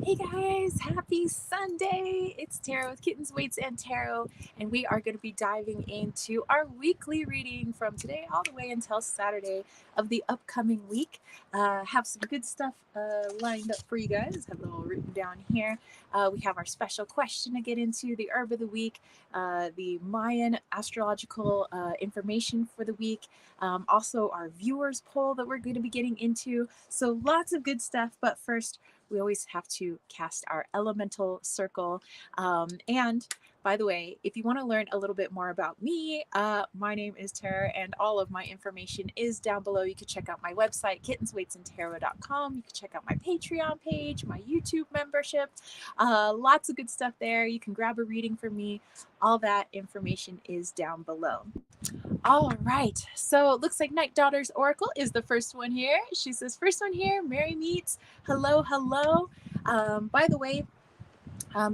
Hey guys, happy Sunday! It's Tarot with Kittens, Weights, and Tarot, and we are going to be diving into our weekly reading from today all the way until Saturday of the upcoming week. Have some good stuff lined up for you guys. Have it all written down here. We have our special question to get into, the herb of the week, the Mayan astrological information for the week, also our viewers poll that we're going to be getting into. So lots of good stuff, but first, we always have to cast our elemental circle. And by the way, if you want to learn a little bit more about me, my name is Tara, and all of my information is down below. You can check out my website, kittensweightsandtarot.com. You can check out my Patreon page, my YouTube membership. Lots of good stuff there. You can grab a reading from me. All that information is down below. All right, so it looks like Night Daughter's Oracle is the first one here. She says, first one here, Mary meets. Hello, hello. By the way,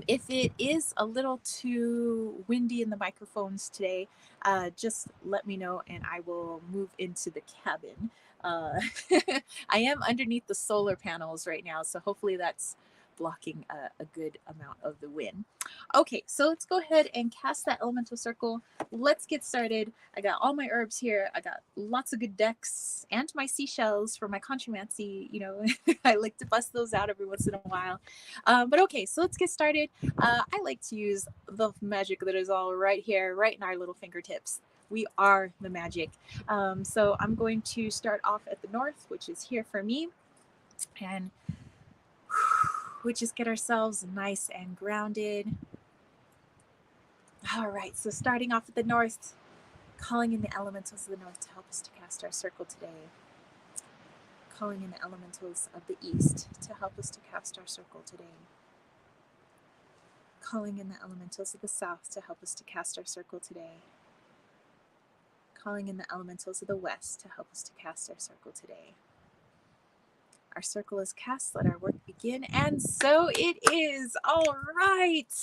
if it is a little too windy in the microphones today, just let me know and I will move into the cabin. I am underneath the solar panels right now, so hopefully that's blocking a good amount of the wind. Okay, so let's go ahead and cast that elemental circle. Let's get started. I got all my herbs here. I got lots of good decks and my seashells for my contromancy. You know, I like to bust those out every once in a while. But okay, so let's get started. I like to use the magic that is all right here, right in our little fingertips. We are the magic. So I'm going to start off at the north, which is here for me. And we just get ourselves nice and grounded. All right, so starting off at the north, calling in the elementals of the north to help us to cast our circle today. Calling in the elementals of the east to help us to cast our circle today. Calling in the elementals of the south to help us to cast our circle today. Calling in the elementals of the west to help us to cast our circle today. Our circle is cast, let our work begin, and so it is. All right.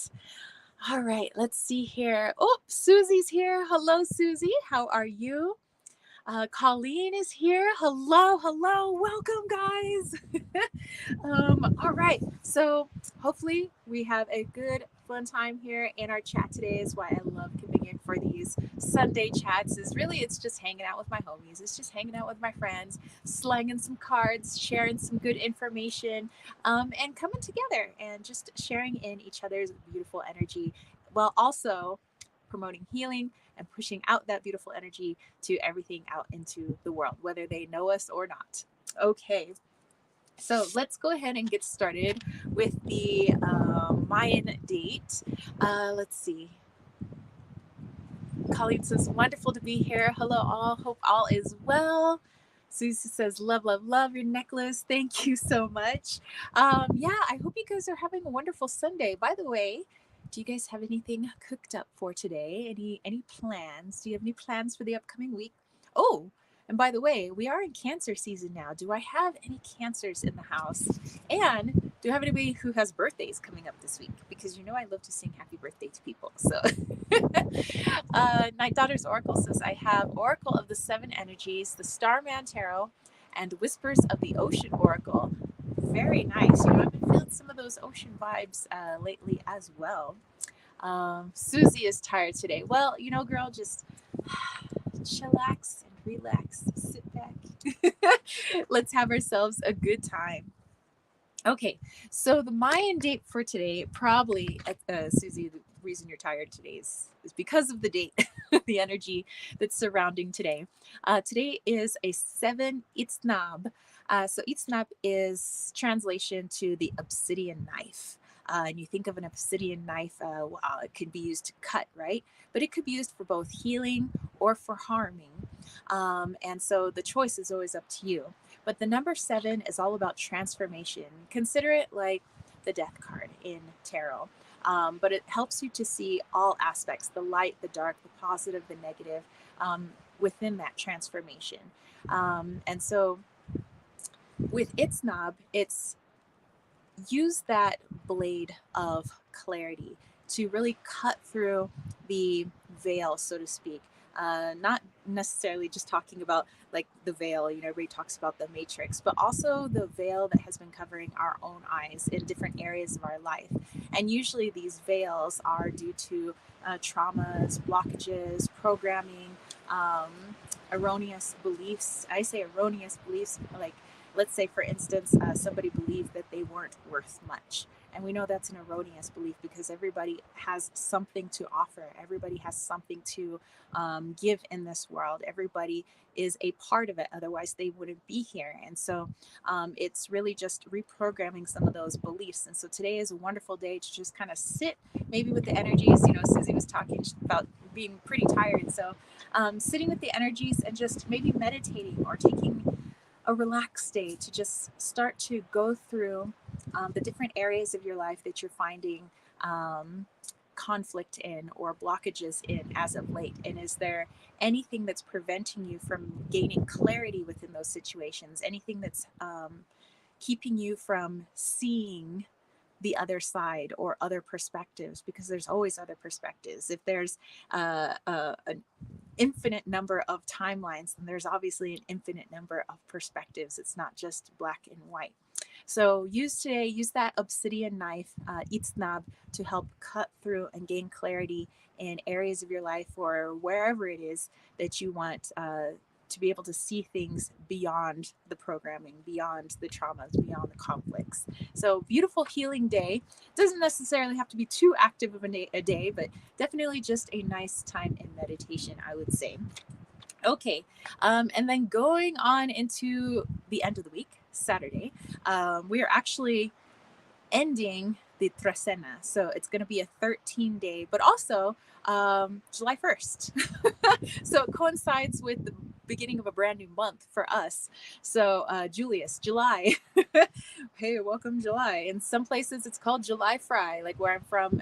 All right, let's see here. Oh, Susie's here. Hello, Susie. How are you? Colleen is here. Hello, hello. Welcome, guys. All right, so hopefully we have a good, fun time here in our chat today. Is why I love coming in for these Sunday chats. Is really it's just hanging out with my homies. It's just hanging out with my friends, slanging some cards, sharing some good information, and coming together and just sharing in each other's beautiful energy, while also promoting healing and pushing out that beautiful energy to everything out into the world, whether they know us or not. Okay, so let's go ahead and get started with the Mayan date. Let's see. Colleen says, wonderful to be here. Hello, all. Hope all is well. Susie says, love, love, love your necklace. Thank you so much. Yeah, I hope you guys are having a wonderful Sunday. By the way, do you guys have anything cooked up for today? Any plans? Do you have any plans for the upcoming week? Oh, and by the way, we are in Cancer season now. Do I have any Cancers in the house? And do I have anybody who has birthdays coming up this week? Because you know I love to sing happy birthday to people. So Night Daughter's Oracle says, I have Oracle of the Seven Energies, the Starman Tarot, and Whispers of the Ocean Oracle. Very nice. You know, I've been feeling some of those ocean vibes lately as well. Susie is tired today. Well, you know, girl, just chillax and relax. Sit back. Let's have ourselves a good time. Okay, so the Mayan date for today, probably, Susie, the reason you're tired today is because of the date, the energy that's surrounding today. Today is a 7 Itznab. So Itznab is translation to the obsidian knife. And you think of an obsidian knife, it could be used to cut, right? But it could be used for both healing or for harming. And so the choice is always up to you. But the number 7 is all about transformation. Consider it like the death card in tarot. But it helps you to see all aspects, the light, the dark, the positive, the negative, within that transformation. And so with Itznab, it's use that blade of clarity to really cut through the veil, so to speak. Not necessarily just talking about like the veil. Everybody talks about the matrix, but also the veil that has been covering our own eyes in different areas of our life. And usually these veils are due to traumas, blockages, programming, erroneous beliefs. I say erroneous beliefs, like, let's say, for instance, somebody believed that they weren't worth much. And we know that's an erroneous belief, because everybody has something to offer. Everybody has something to give in this world. Everybody is a part of it. Otherwise, they wouldn't be here. And so it's really just reprogramming some of those beliefs. And so today is a wonderful day to just kind of sit maybe with the energies. Susie was talking about being pretty tired. So sitting with the energies and just maybe meditating or taking a relaxed day to just start to go through the different areas of your life that you're finding conflict in or blockages in as of late. And is there anything that's preventing you from gaining clarity within those situations? Anything that's keeping you from seeing the other side or other perspectives? Because there's always other perspectives. If there's an infinite number of timelines, and there's obviously an infinite number of perspectives. It's not just black and white. So use that obsidian knife, itsnab, to help cut through and gain clarity in areas of your life or wherever it is that you want to be able to see things beyond the programming, beyond the traumas, beyond the conflicts. So beautiful healing day. Doesn't necessarily have to be too active of a day, but definitely just a nice time in meditation, I would say. Okay, and then going on into the end of the week, Saturday, we are actually ending the Trecena. So it's going to be a 13-day, but also July 1st. So it coincides with the beginning of a brand new month for us. So July. Hey, welcome July. In some places it's called July Fry, like where I'm from.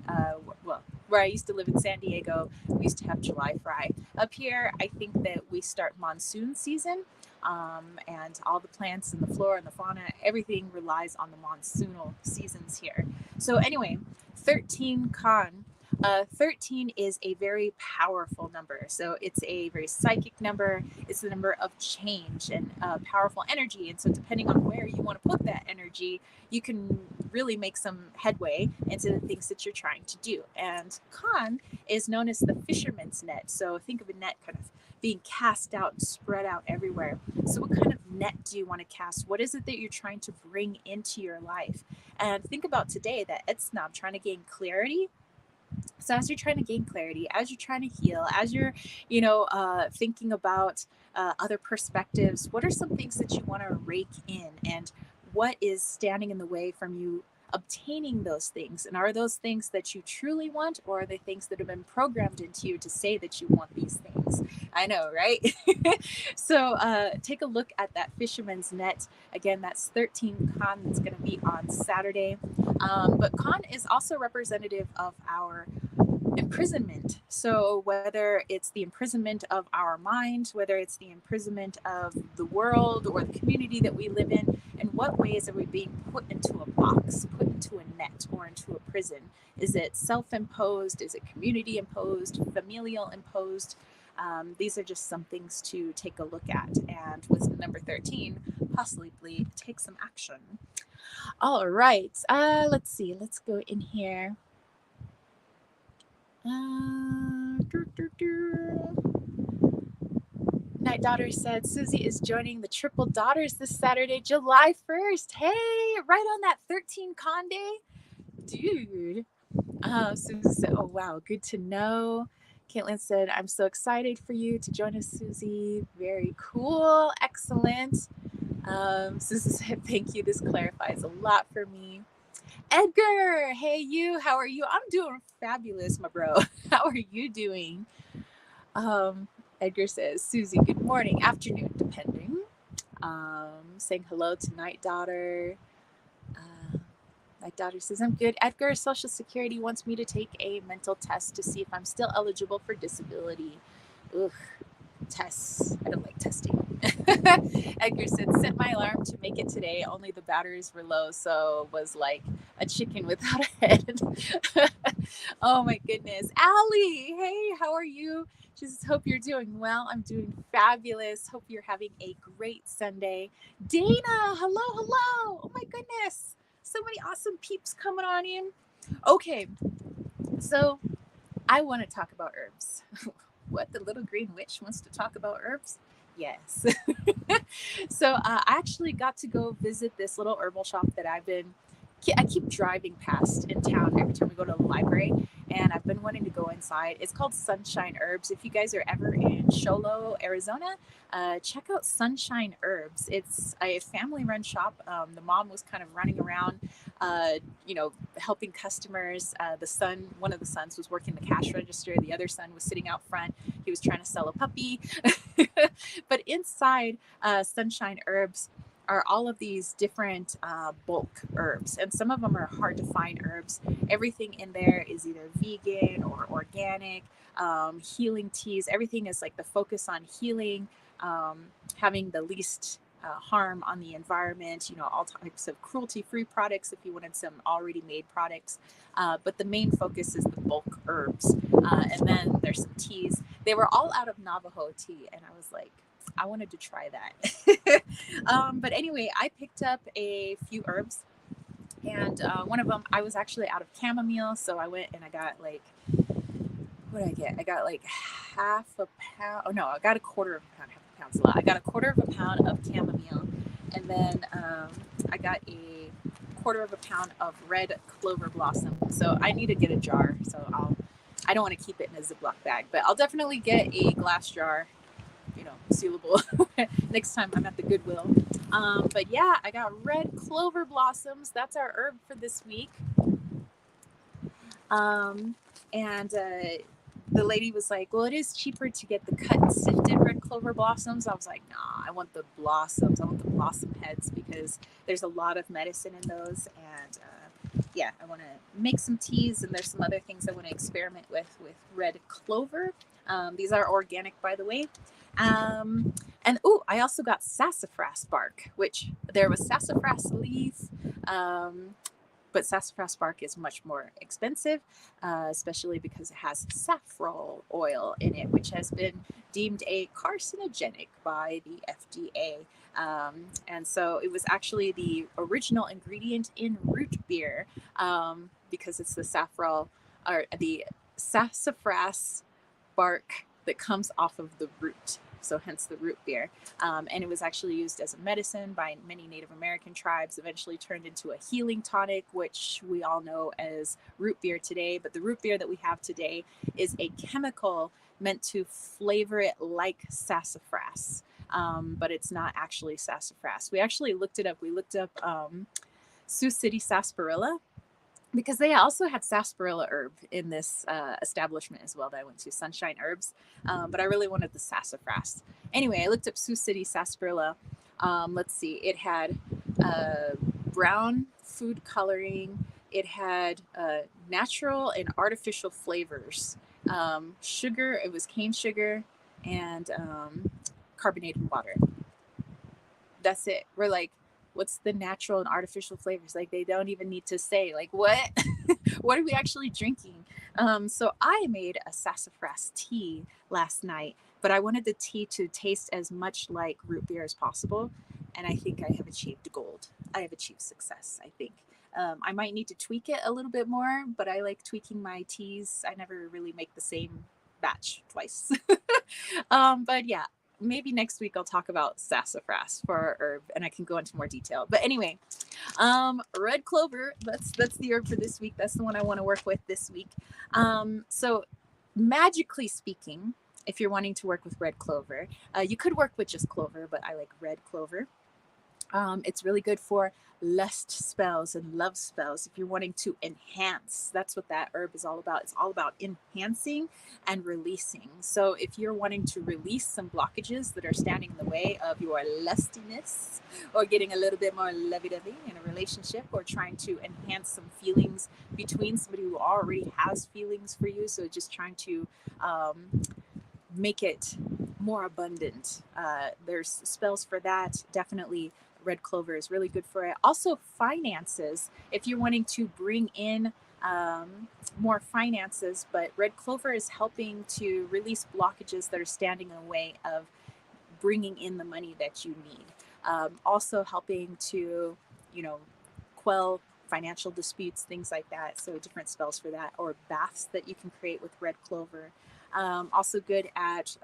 Where I used to live in San Diego, we used to have July Fry. Up here, I think that we start monsoon season. And all the plants and the flora and the fauna, everything relies on the monsoonal seasons here. So anyway, 13 Khan. 13 is a very powerful number. So it's a very psychic number. It's the number of change and powerful energy. And so depending on where you want to put that energy, you can really make some headway into the things that you're trying to do. And Khan is known as the fisherman's net. So think of a net kind of being cast out and spread out everywhere. So what kind of net do you want to cast? What is it that you're trying to bring into your life? And think about today that Etsnob, trying to gain clarity. So as you're trying to gain clarity, as you're trying to heal, as you're, thinking about other perspectives, what are some things that you want to rake in, and what is standing in the way from you obtaining those things? And are those things that you truly want, or are they things that have been programmed into you to say that you want these things? I know, right? So take a look at that fisherman's net. Again, that's 13 Khan. That's going to be on Saturday. But Khan is also representative of our imprisonment. So whether it's the imprisonment of our mind, whether it's the imprisonment of the world or the community that we live in what ways are we being put into a box, put into a net, or into a prison? Is it self-imposed? Is it community imposed, familial imposed? These are just some things to take a look at, and with number 13, possibly take some action. All right, let's see. Let's go in here. Night Daughter said Susie is joining the Triple Daughters this Saturday, July 1st. Hey, right on that 13 Con day? Dude. Susie said, oh, wow, good to know. Caitlin said, I'm so excited for you to join us, Susie. Very cool. Excellent. Susie said, thank you. This clarifies a lot for me. Edgar, hey, you. How are you? I'm doing fabulous, my bro. How are you doing? Edgar says, Susie, good morning, afternoon, depending. Saying hello to Night Daughter. Night Daughter says, I'm good. Edgar, Social Security wants me to take a mental test to see if I'm still eligible for disability. Ugh, tests. I don't like testing. Edgar said, set my alarm to make it today. Only the batteries were low, so was like a chicken without a head. Oh my goodness. Allie, hey, how are you? Just hope you're doing well. I'm doing fabulous. Hope you're having a great Sunday. Dana, hello, hello. Oh my goodness. So many awesome peeps coming on in. Okay, so I want to talk about herbs. What, the little green witch wants to talk about herbs? Yes. So I actually got to go visit this little herbal shop that I keep driving past in town every time we go to the library, and I've been wanting to go inside. It's called Sunshine Herbs. If you guys are ever in Sholo, Arizona, check out Sunshine Herbs. It's a family-run shop. The mom was kind of running around, uh, helping customers. One of the sons was working the cash register. The other son was sitting out front. He was trying to sell a puppy. But inside Sunshine Herbs are all of these different bulk herbs, and some of them are hard to find herbs. Everything in there is either vegan or organic. Healing teas, everything is like the focus on healing, having the least harm on the environment, all types of cruelty-free products if you wanted some already made products. But the main focus is the bulk herbs. And then there's some teas. They were all out of Navajo tea, and I was like, I wanted to try that. But anyway, I picked up a few herbs, and one of them, I was actually out of chamomile, so I went and I got like, what did I get? I got like half a pound. Oh no, I got a quarter of a pound. Half a pound's a lot. I got a quarter of a pound of chamomile, and then I got a quarter of a pound of red clover blossom. So I need to get a jar. So I don't want to keep it in a Ziploc bag, but I'll definitely get a glass jar, sealable next time I'm at the Goodwill. But yeah, I got red clover blossoms. That's our herb for this week. And the lady was like, well, it is cheaper to get the cut and sifted red clover blossoms. I was like, nah, I want the blossoms. I want the blossom heads because there's a lot of medicine in those. And yeah, I want to make some teas, and there's some other things I want to experiment with red clover. These are organic, by the way. And I also got sassafras bark, which there was sassafras leaf. But sassafras bark is much more expensive, especially because it has saffrol oil in it, which has been deemed a carcinogenic by the FDA. And so it was actually the original ingredient in root beer, because it's the saffrol or the sassafras bark that comes off of the root. So hence the root beer. And it was actually used as a medicine by many Native American tribes, eventually turned into a healing tonic, which we all know as root beer today. But the root beer that we have today is a chemical meant to flavor it like sassafras. But it's not actually sassafras. We actually looked it up. We looked up Sioux City sarsaparilla, because they also had sarsaparilla herb in this establishment as well that I went to, Sunshine Herbs. But I really wanted the sassafras. Anyway, I looked up Sioux City sarsaparilla. Let's see, it had brown food coloring. It had natural and artificial flavors. Sugar, it was cane sugar, and carbonated water. That's it. We're like, what's the natural and artificial flavors? Like, they don't even need to say, like, what? What are we actually drinking? So I made a sassafras tea last night, but I wanted the tea to taste as much like root beer as possible. And I think I have achieved gold. I have achieved success, I think. I might need to tweak it a little bit more, but I like tweaking my teas. I never really make the same batch twice. But yeah, maybe next week I'll talk about sassafras for our herb, and I can go into more detail. But anyway, red clover, that's the herb for this week. That's the one I want to work with this week. So magically speaking, if you're wanting to work with red clover, you could work with just clover, but I like red clover. It's really good for lust spells and love spells. If you're wanting to enhance, that's what that herb is all about. It's all about enhancing and releasing. So if you're wanting to release some blockages that are standing in the way of your lustiness, or getting a little bit more lovey-dovey in a relationship, or trying to enhance some feelings between somebody who already has feelings for you, so just trying to make it more abundant. There's spells for that. Definitely red clover is really good for it. Also, finances. If you're wanting to bring in more finances, but red clover is helping to release blockages that are standing in the way of bringing in the money that you need. Also helping to, you know, quell financial disputes, things like that. So different spells for that, or baths that you can create with red clover. Also good at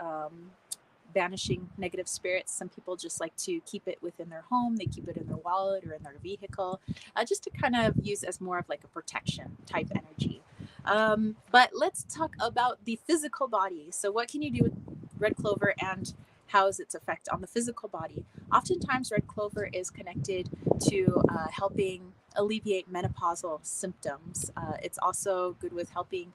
banishing negative spirits. Some people just like to keep it within their home. They keep it in their wallet or in their vehicle, just to kind of use as more of like a protection type energy. But let's talk about the physical body. So what can you do with red clover, and how is its effect on the physical body? Oftentimes, red clover is connected to helping alleviate menopausal symptoms. It's also good with helping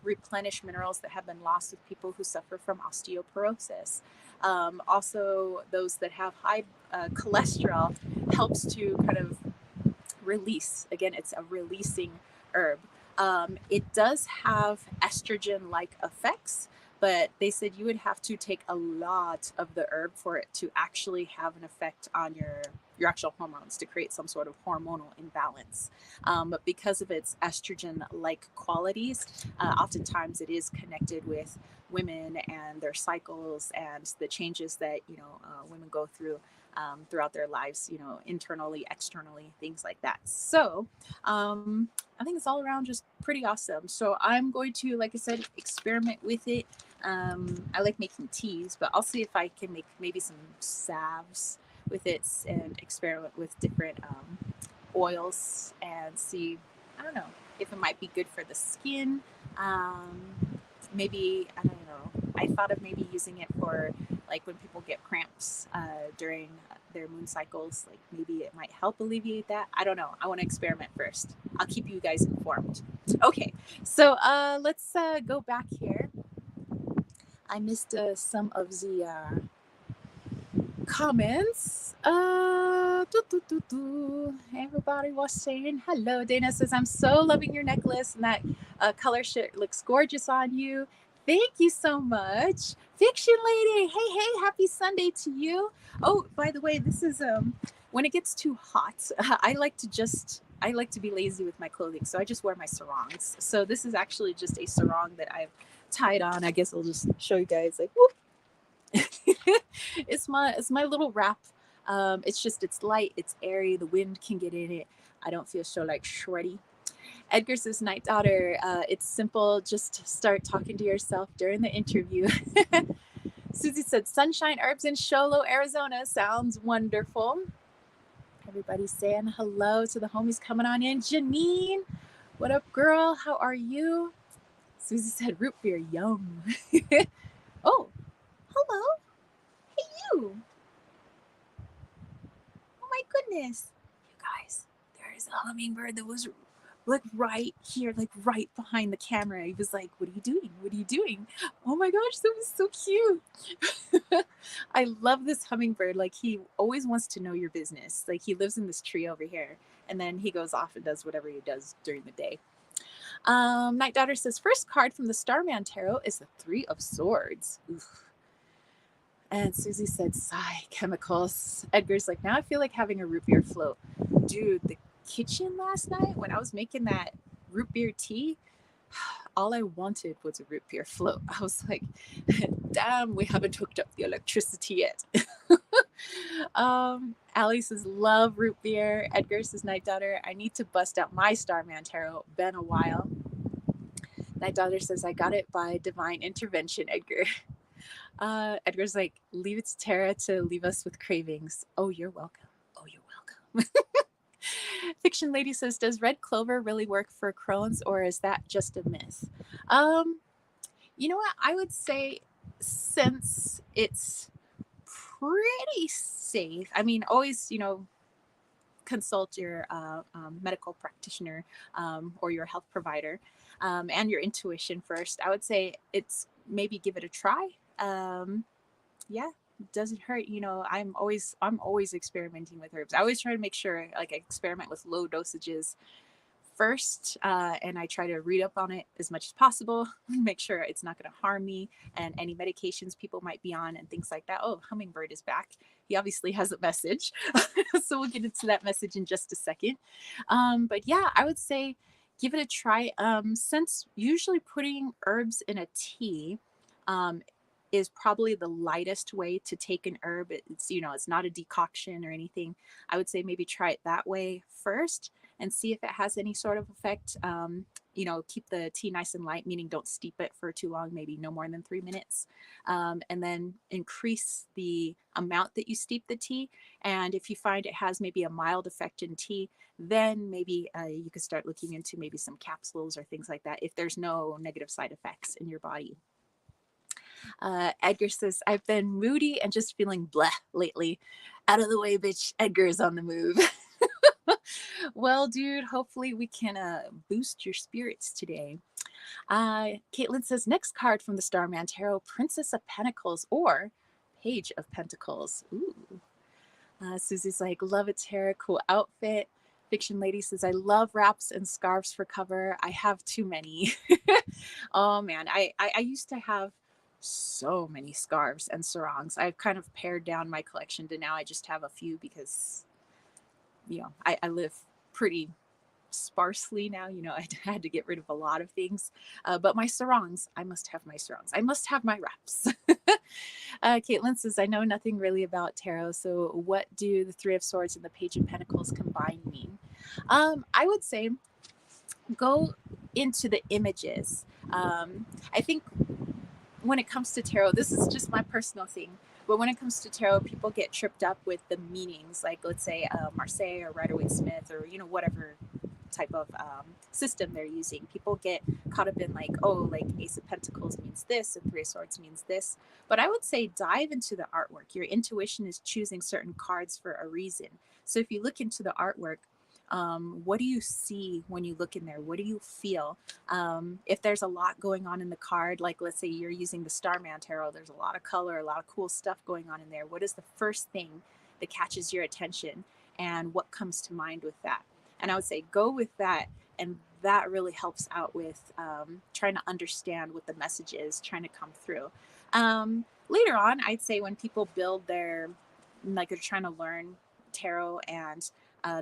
replenish minerals that have been lost with people who suffer from osteoporosis. Also, those that have high cholesterol, helps to kind of release. Again, it's a releasing herb. It does have estrogen like effects, but they said you would have to take a lot of the herb for it to actually have an effect on your actual hormones, to create some sort of hormonal imbalance. But because of its estrogen like qualities, oftentimes it is connected with women and their cycles and the changes that women go through throughout their lives, internally, externally, things like that. So I think it's all around just pretty awesome. So I'm going to, like I said, experiment with it. I like making teas, but I'll see if I can make maybe some salves with it and experiment with different oils and see, I don't know, if it might be good for the skin. Maybe, I don't know, I thought of maybe using it for like when people get cramps during their moon cycles, like maybe it might help alleviate that. I don't know. I want to experiment first. I'll keep you guys informed. Okay, so let's go back here. I missed some of the comments. Everybody was saying hello. Dana says, I'm so loving your necklace, and that color shirt looks gorgeous on you. Thank you so much. Fiction lady, hey, happy Sunday to you. Oh, by the way, this is when it gets too hot, I like to be lazy with my clothing, so I just wear my sarongs. So this is actually just a sarong that I've tied on. I guess I'll just show you guys, like, whoop. It's my little wrap. It's light, it's airy, the wind can get in it. I don't feel so like shreddy. Edgar says, night daughter, it's simple, just start talking to yourself during the interview. Susie said, sunshine herbs in Sholo, Arizona. Sounds wonderful. Everybody's saying hello to the homies coming on in. Janine, what up, girl? How are you? Susie said, root beer, yum. Oh, hello. Hey, you. Oh my goodness. You guys, there is a hummingbird that was like right here, like right behind the camera. He was like, what are you doing? What are you doing? Oh my gosh, that was so cute. I love this hummingbird. Like, he always wants to know your business. Like, he lives in this tree over here, and then he goes off and does whatever he does during the day. Night Daughter says, first card from the Starman Tarot is the Three of Swords. Oof. And Susie said, sigh, chemicals. Edgar's like, now I feel like having a root beer float. Dude, the kitchen last night when I was making that root beer tea, all I wanted was a root beer float. I was like, damn, we haven't hooked up the electricity yet. Allie says, love root beer. Edgar says, night daughter, I need to bust out my Starman Tarot. Been a while. Night daughter says, I got it by divine intervention, Edgar. Edgar's like, leave it to Tara to leave us with cravings. Oh, you're welcome. Oh, you're welcome. Fiction lady says, does red clover really work for Crohn's, or is that just a myth? You know what? I would say, since it's pretty safe, I mean, always, consult your medical practitioner or your health provider and your intuition first. I would say it's maybe give it a try. Yeah, doesn't hurt. I'm always experimenting with herbs. I always try to make sure, like, I experiment with low dosages first, and I try to read up on it as much as possible, make sure it's not going to harm me and any medications people might be on and things like that. Oh, Hummingbird is back. He obviously has a message. So we'll get into that message in just a second. But yeah, I would say give it a try. Since usually putting herbs in a tea, um, is probably the lightest way to take an herb. It's, it's not a decoction or anything. I would say maybe try it that way first and see if it has any sort of effect. Keep the tea nice and light, meaning don't steep it for too long, maybe no more than 3 minutes. And then increase the amount that you steep the tea. And if you find it has maybe a mild effect in tea, then maybe you could start looking into maybe some capsules or things like that if there's no negative side effects in your body. Edgar says, I've been moody and just feeling bleh lately. Out of the way, bitch. Edgar is on the move. Well, dude, hopefully we can boost your spirits today. Caitlin says, next card from the Starman Tarot, Princess of Pentacles or Page of Pentacles. Ooh. Susie's like, love a tarot, cool outfit. Fiction Lady says, I love wraps and scarves for cover. I have too many. Oh man, I used to have so many scarves and sarongs. I've kind of pared down my collection to now I just have a few because, I live pretty sparsely now. I had to get rid of a lot of things. But my sarongs, I must have my sarongs. I must have my wraps. Caitlin says, I know nothing really about tarot. So what do the Three of Swords and the Page of Pentacles combined mean? I would say go into the images. I think when it comes to tarot, this is just my personal thing, but when it comes to tarot, people get tripped up with the meanings, like let's say Marseille or Rider-Waite-Smith or whatever type of system they're using. People get caught up in like, oh, like Ace of Pentacles means this and Three of Swords means this. But I would say dive into the artwork. Your intuition is choosing certain cards for a reason. So if you look into the artwork, what do you see when you look in there? What do you feel? If there's a lot going on in the card, like let's say you're using the Starman Tarot, there's a lot of color, a lot of cool stuff going on in there. What is the first thing that catches your attention and what comes to mind with that? And I would say go with that. And that really helps out with trying to understand what the message is trying to come through. Later on, I'd say when people build they're trying to learn tarot and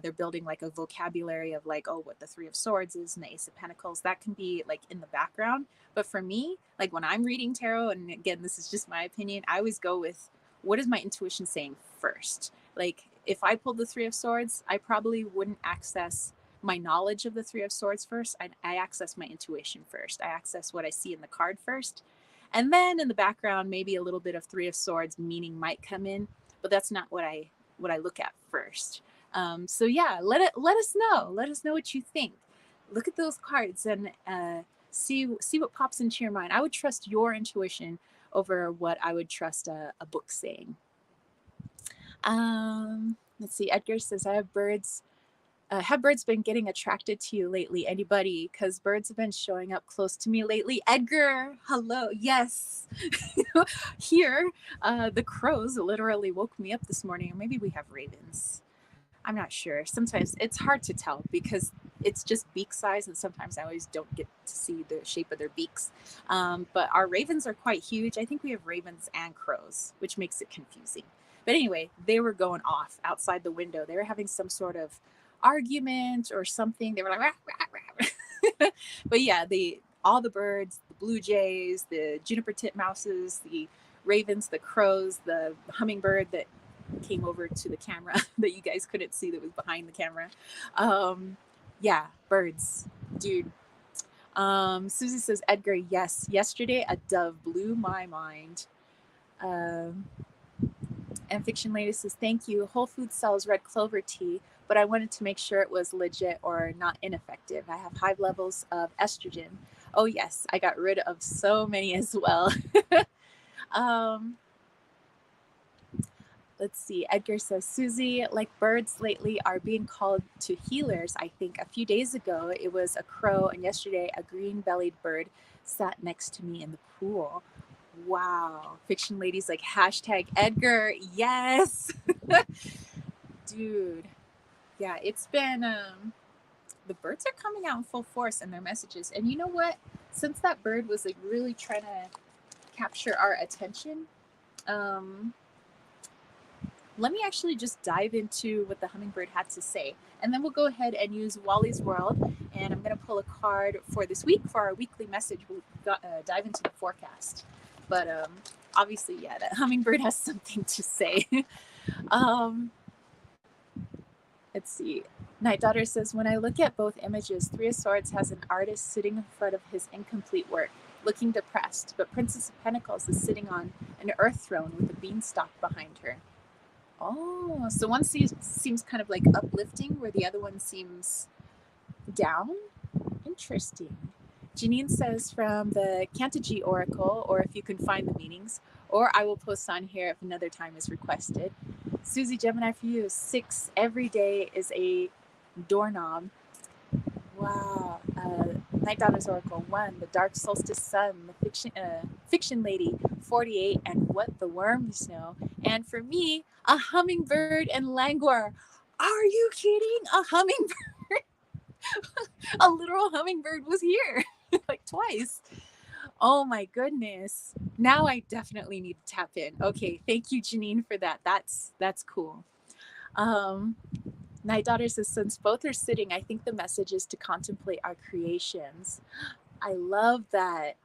they're building like a vocabulary of like, oh, what the Three of Swords is and the Ace of Pentacles, that can be like in the background. But for me, like when I'm reading tarot, and again, this is just my opinion, I always go with what is my intuition saying first? Like if I pulled the Three of Swords, I probably wouldn't access my knowledge of the Three of Swords first. I access my intuition first. I access what I see in the card first. And then in the background, maybe a little bit of Three of Swords meaning might come in, but that's not what I look at first. So yeah, let us know. Let us know what you think. Look at those cards and see what pops into your mind. I would trust your intuition over what I would trust a book saying. Let's see. Edgar says, I have birds. Have birds been getting attracted to you lately? Anybody? Because birds have been showing up close to me lately. Edgar, hello. Yes. Here, the crows literally woke me up this morning. Or maybe we have ravens. I'm not sure. Sometimes it's hard to tell because it's just beak size, and sometimes I always don't get to see the shape of their beaks. But our ravens are quite huge. I think we have ravens and crows, which makes it confusing. But anyway, they were going off outside the window. They were having some sort of argument or something. They were like, rah, rah, rah. But yeah, all the birds, the blue jays, the juniper titmouses, the ravens, the crows, the hummingbird that came over to the camera that you guys couldn't see that was behind the camera. Yeah, birds, dude. Susie says, Edgar, yes, yesterday a dove blew my mind. And Fiction Lady says, thank you. Whole Foods sells red clover tea, but I wanted to make sure it was legit or not ineffective. I have high levels of estrogen. Oh yes, I got rid of so many as well. Let's see. Edgar says, Susie, like birds lately are being called to healers. I think a few days ago it was a crow, and yesterday a green-bellied bird sat next to me in the pool. Wow. Fiction Lady's like, hashtag Edgar. Yes. Dude. Yeah, it's been the birds are coming out in full force in their messages. And you know what? Since that bird was like really trying to capture our attention, um, let me actually just dive into what the hummingbird had to say. And then we'll go ahead and use Wally's World. And I'm going to pull a card for this week for our weekly message. We'll dive into the forecast. But obviously, yeah, that hummingbird has something to say. um, let's see. Night Daughter says, when I look at both images, Three of Swords has an artist sitting in front of his incomplete work, looking depressed, but Princess of Pentacles is sitting on an earth throne with a beanstalk behind her. Oh, so one seems kind of like uplifting, where the other one seems down. Interesting. Janine says from the Kantaji Oracle, or if you can find the meanings, or I will post on here if another time is requested. Susie Gemini for you, 6 every day is a doorknob. Wow. Night Daughter's Oracle, 1, the Dark Solstice Sun, the Fiction Lady, 48, and What the Worms Know. And for me, a hummingbird and languor. Are you kidding? A hummingbird? A literal hummingbird was here like twice. Oh my goodness. Now I definitely need to tap in. Okay, thank you, Janine, for that. That's cool. Night Daughter says, since both are sitting, I think the message is to contemplate our creations. I love that.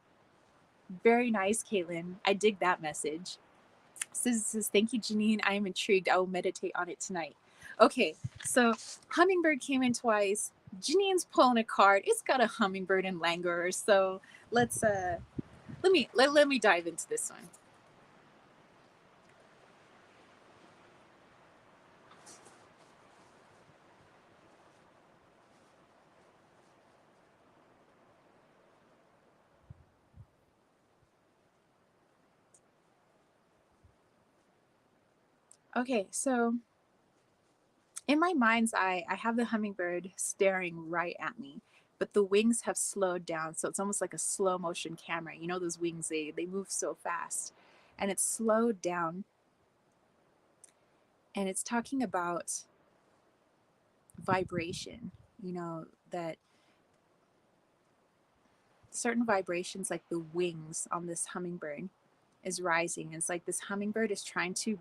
Very nice, Caitlin. I dig that message. Susan says, thank you, Janine. I am intrigued. I will meditate on it tonight. Okay, so hummingbird came in twice. Janine's pulling a card. It's got a hummingbird and languor. So let's let me dive into this one. Okay, so in my mind's eye, I have the hummingbird staring right at me, but the wings have slowed down. So it's almost like a slow motion camera. You know, those wings, they move so fast, and it's slowed down. And it's talking about vibration, you know, that certain vibrations, like the wings on this hummingbird, is rising. It's like this hummingbird is trying to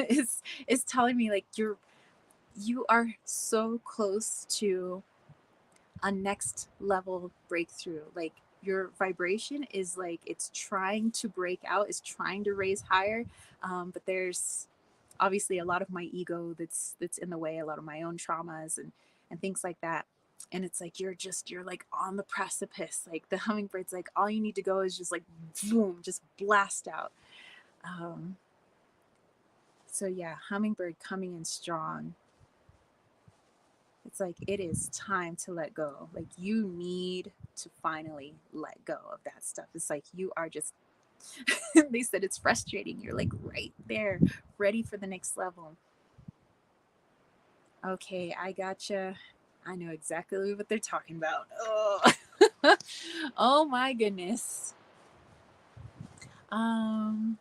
is telling me like you are so close to a next level breakthrough. Like your vibration is like it's trying to break out, is trying to raise higher, but there's obviously a lot of my ego that's in the way, a lot of my own traumas and things like that. And it's like you're like on the precipice. Like the hummingbird's like all you need to go is just like boom, just blast out. um so yeah, hummingbird coming in strong. It's like it is time to let go. Like you need to finally let go of that stuff. It's like you are just they said it's frustrating. You're like right there, ready for the next level. Okay, I gotcha. I know exactly what they're talking about. Oh, oh my goodness. Um,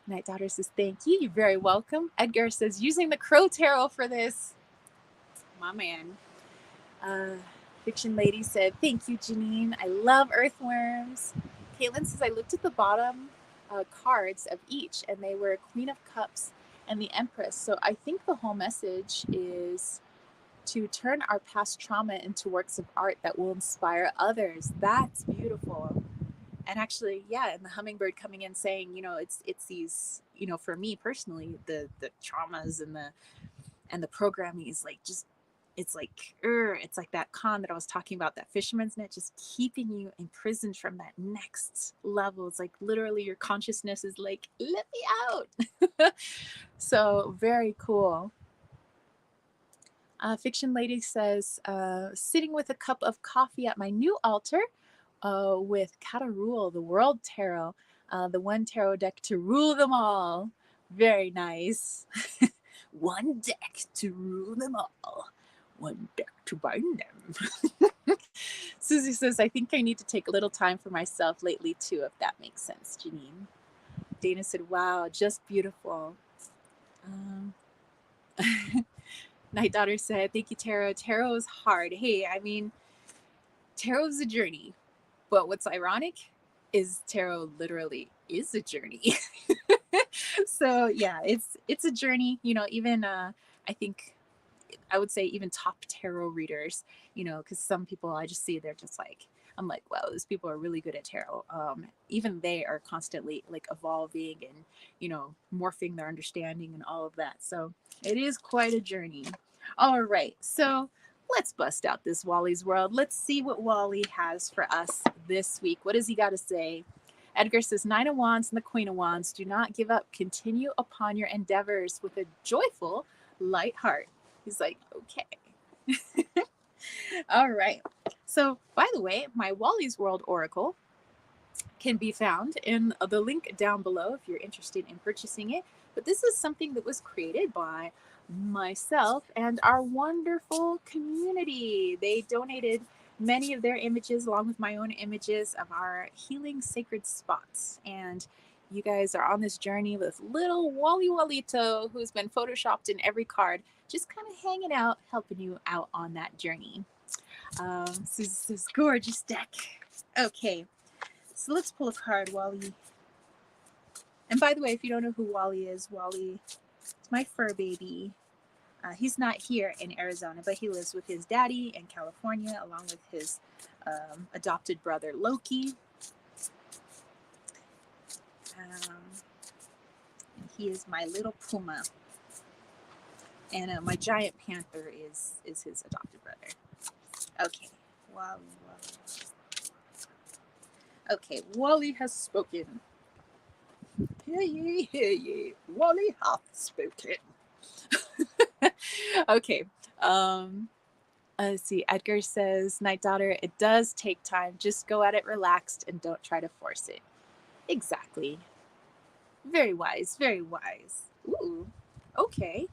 Night Daughter says, thank you. You're very welcome. Edgar says, using the Crow Tarot for this. My man. Uh, Fiction Lady said, thank you, Janine. I love earthworms. Caitlin says, I looked at the bottom cards of each, and they were Queen of Cups and the Empress. So I think the whole message is to turn our past trauma into works of art that will inspire others. That's beautiful. And actually, yeah, and the hummingbird coming in saying, you know, it's these, you know, for me personally, the traumas and the programming is like just it's like that con that I was talking about, that fisherman's net, just keeping you imprisoned from that next level. It's like literally your consciousness is like, let me out. So very cool. Fiction Lady says, sitting with a cup of coffee at my new altar with Catarule, the World Tarot, the one tarot deck to rule them all. Very nice. One deck to rule them all. One deck to bind them. Susie says, I think I need to take a little time for myself lately too, if that makes sense, Janine. Dana said, wow, just beautiful. Night Daughter said, "Thank you, Tarot. Tarot is hard." Hey, I mean, tarot is a journey, but what's ironic is tarot literally is a journey. So yeah, it's a journey. Even I think I would say even top tarot readers, because some people I just see they're just like, I'm like, wow, these people are really good at tarot. Even they are constantly like evolving and, morphing their understanding and all of that. So it is quite a journey. All right. So let's bust out this Wally's World. Let's see what Wally has for us this week. What does he got to say? Edgar says, Nine of Wands and the Queen of Wands. Do not give up. Continue upon your endeavors with a joyful, light heart. He's like, okay. All right. So, by the way, my Wally's World Oracle can be found in the link down below if you're interested in purchasing it. But this is something that was created by myself and our wonderful community. They donated many of their images along with my own images of our healing sacred spots. And you guys are on this journey with little Wally Walito, who's been photoshopped in every card, just kind of hanging out, helping you out on that journey. This gorgeous deck. Okay, so let's pull a card, Wally. And by the way, if you don't know who Wally is my fur baby. He's not here in Arizona, but he lives with his daddy in California, along with his adopted brother, Loki. And he is my little puma. And my giant panther is his adopted brother. Okay, Wally. Okay, Wally has spoken. Hear ye, Wally hath spoken. Okay. Let's see. Edgar says, Night Daughter, it does take time. Just go at it relaxed and don't try to force it. Exactly. Very wise. Very wise. Ooh. Okay.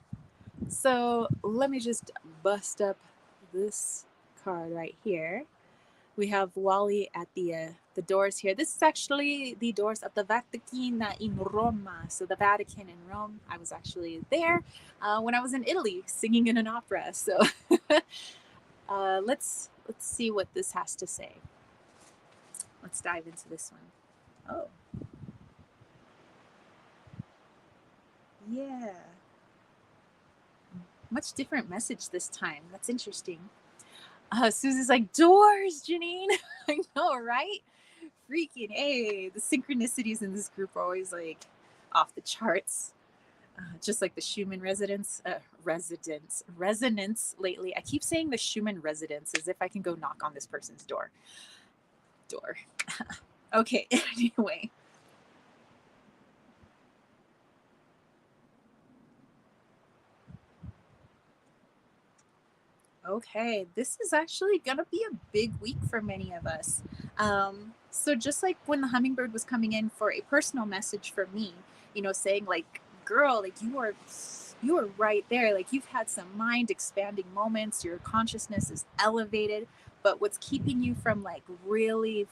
So let me just bust up this card right here. We have Wally at the doors here. This is actually the doors of the Vatican in Roma. So the Vatican in Rome. I was actually there when I was in Italy singing in an opera. So let's see what this has to say. Let's dive into this one. Oh, yeah. Much different message this time. That's interesting. Susie's like, doors, Janine. I know, right? Freaking A. The synchronicities in this group are always like off the charts. Just like the Schumann resonance lately. I keep saying the Schumann residence as if I can go knock on this person's door. Okay, anyway. Okay, this is actually going to be a big week for many of us. So, just like when the hummingbird was coming in for a personal message for me, saying, like, girl, like, you are right there. Like, you've had some mind expanding moments, your consciousness is elevated, but what's keeping you from, like, really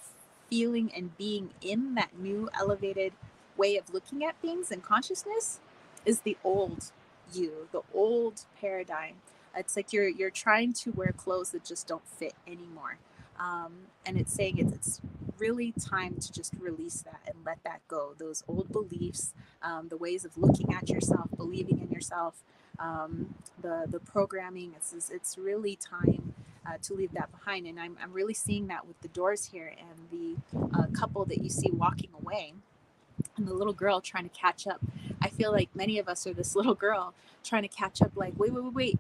feeling and being in that new elevated way of looking at things and consciousness is the old you, the old paradigm. It's like you're trying to wear clothes that just don't fit anymore. And it's saying it's really time to just release that and let that go. Those old beliefs, the ways of looking at yourself, believing in yourself, the programming. It's really time to leave that behind. And I'm really seeing that with the doors here and the couple that you see walking away and the little girl trying to catch up. I feel like many of us are this little girl trying to catch up, like, wait.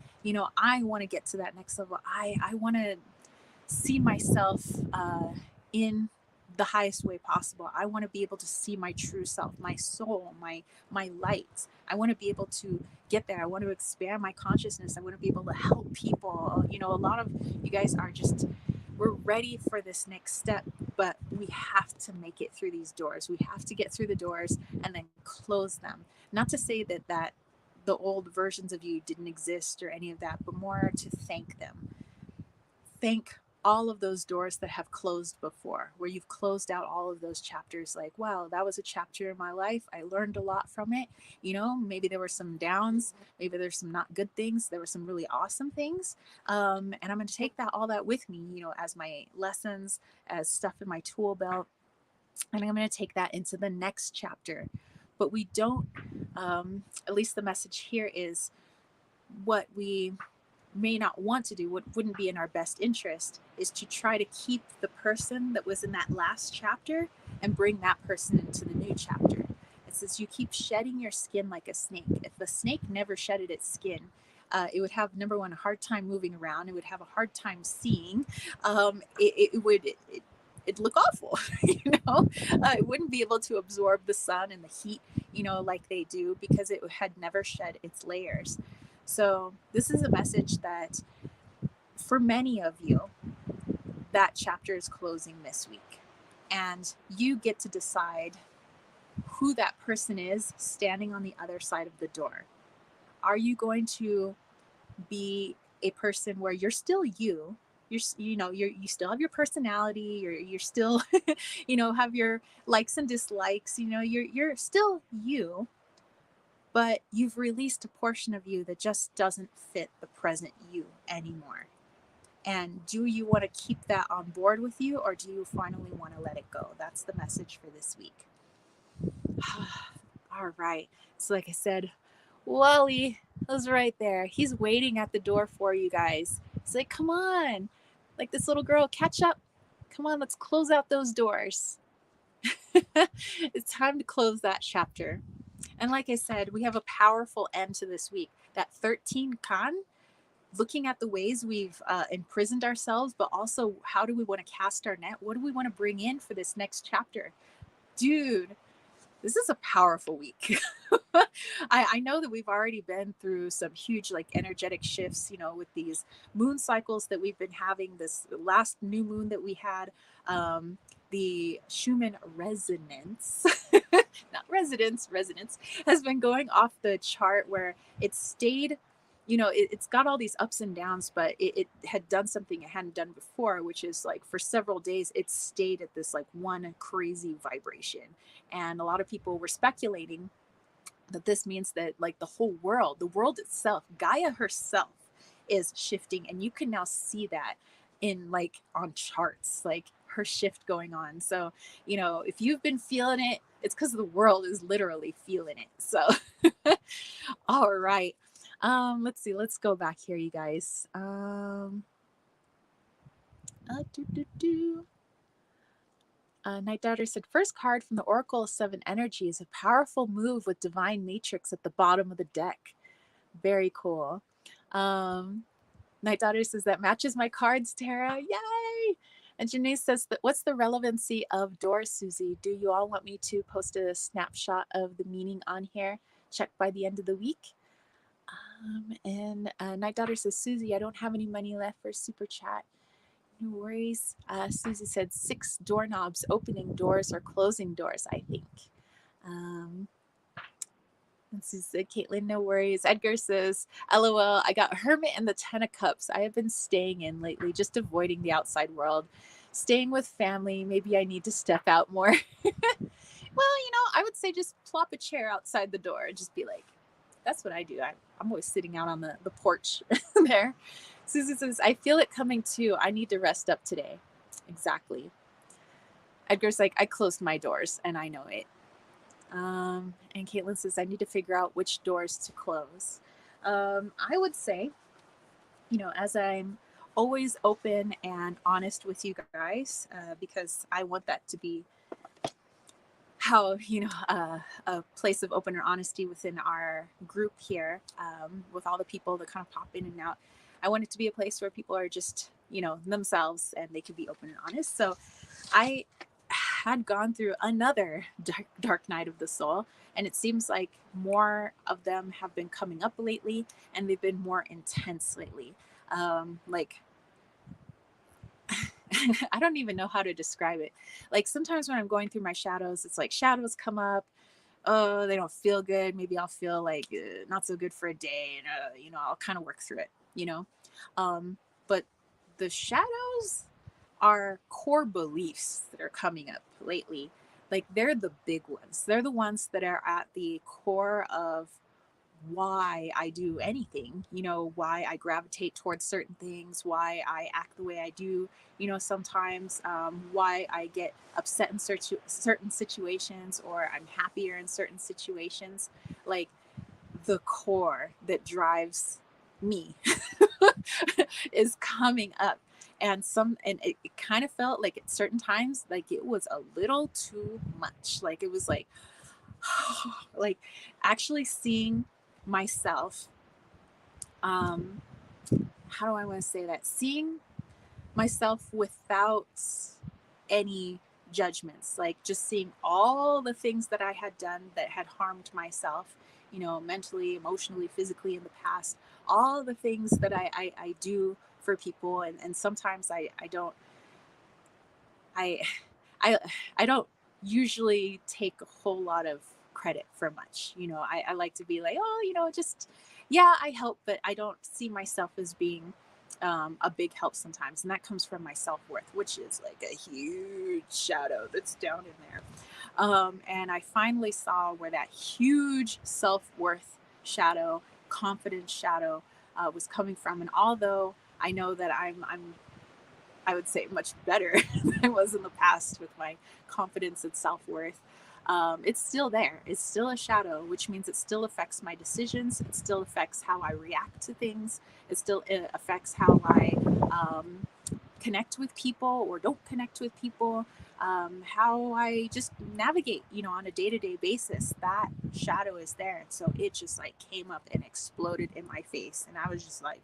I want to get to that next level. I want to see myself in the highest way possible. I want to be able to see my true self, my soul, my light. I want to be able to get there. I want to expand my consciousness. I want to be able to help people. A lot of you guys are just, we're ready for this next step, but we have to make it through these doors. We have to get through the doors and then close them. Not to say that the old versions of you didn't exist or any of that, but more to thank them. Thank all of those doors that have closed before, where you've closed out all of those chapters. Like, wow, that was a chapter in my life. I learned a lot from it. Maybe there were some downs, maybe there's some not good things, there were some really awesome things. And I'm going to take that all that with me, as my lessons, as stuff in my tool belt. And I'm going to take that into the next chapter. But we don't, at least the message here is, what we may not want to do, what wouldn't be in our best interest, is to try to keep the person that was in that last chapter and bring that person into the new chapter. It says you keep shedding your skin like a snake. If the snake never shedded its skin, it would have, number one, a hard time moving around. It would have a hard time seeing. It'd look awful. It wouldn't be able to absorb the sun and the heat, like they do, because it had never shed its layers. So this is a message that for many of you, that chapter is closing this week. And you get to decide who that person is standing on the other side of the door. Are you going to be a person where you're still you? You still have your personality. You're still, have your likes and dislikes. You're still you, but you've released a portion of you that just doesn't fit the present you anymore. And do you want to keep that on board with you, or do you finally want to let it go? That's the message for this week. All right. So like I said, Wally was right there. He's waiting at the door for you guys. He's like, come on. Like this little girl, catch up. Come on, let's close out those doors. It's time to close that chapter. And like I said, we have a powerful end to this week. That 13 Kan, looking at the ways we've imprisoned ourselves, but also how do we want to cast our net? What do we want to bring in for this next chapter? Dude, this is a powerful week. I know that we've already been through some huge energetic shifts, with these moon cycles that we've been having. This last new moon that we had, the Schumann resonance, not resonance, has been going off the chart, where it stayed, it's got all these ups and downs, but it had done something it hadn't done before, which is for several days, it stayed at this one crazy vibration. And a lot of people were speculating that this means that the whole world, the world itself, Gaia herself is shifting. And you can now see that in on charts, her shift going on. So, if you've been feeling it, it's because the world is literally feeling it. So, all right. Let's see. Let's go back here, you guys. Night Daughter said, first card from the Oracle of Seven Energy is a powerful move with Divine Matrix at the bottom of the deck. Very cool. Night Daughter says, that matches my cards, Tara. Yay! And Janae says, what's the relevancy of doors, Susie? Do you all want me to post a snapshot of the meaning on here? Check by the end of the week. And Night Daughter says, Susie, I don't have any money left for super chat. No worries. Susie said 6 doorknobs, opening doors or closing doors, I think. And Susie said, Caitlin, no worries. Edgar says, LOL, I got Hermit and the 10 of Cups. I have been staying in lately, just avoiding the outside world. Staying with family. Maybe I need to step out more. Well, I would say just plop a chair outside the door and just be like, that's what I do. I'm always sitting out on the porch there. Susie says, I feel it coming too. I need to rest up today. Exactly. Edgar's like, I closed my doors and I know it. And Caitlin says, I need to figure out which doors to close. I would say, as I'm always open and honest with you guys, because I want that to be how, a place of open or honesty within our group here, with all the people that kind of pop in and out. I want it to be a place where people are just, themselves and they can be open and honest. So I had gone through another dark night of the soul, and it seems like more of them have been coming up lately, and they've been more intense lately. I don't even know how to describe it. Sometimes when I'm going through my shadows, it's shadows come up. Oh, they don't feel good. Maybe I'll feel not so good for a day, and I'll kind of work through it. But the shadows, our core beliefs that are coming up lately, like they're the big ones. They're the ones that are at the core of why I do anything, why I gravitate towards certain things, why I act the way I do, sometimes why I get upset in certain situations or I'm happier in certain situations. Like the core that drives me is coming up. And it kind of felt like at certain times like it was a little too much. Like it was like like actually seeing myself, um how do I want to say that, seeing myself without any judgments, like just seeing all the things that I had done that had harmed myself, mentally, emotionally, physically in the past, all the things that I do for people. And sometimes I don't, I, I, I don't usually take a whole lot of credit for much. I like to be like, oh, just, yeah, I help, but I don't see myself as being a big help sometimes. And that comes from my self worth, which is like a huge shadow that's down in there. And I finally saw where that huge self worth shadow, confidence shadow, was coming from. And although I know that I would say much better than I was in the past with my confidence and self worth. It's still there. It's still a shadow, which means it still affects my decisions. It still affects how I react to things. It still affects how I connect with people or don't connect with people. How I just navigate, on a day to day basis. That shadow is there. And so it just like came up and exploded in my face. And I was just like,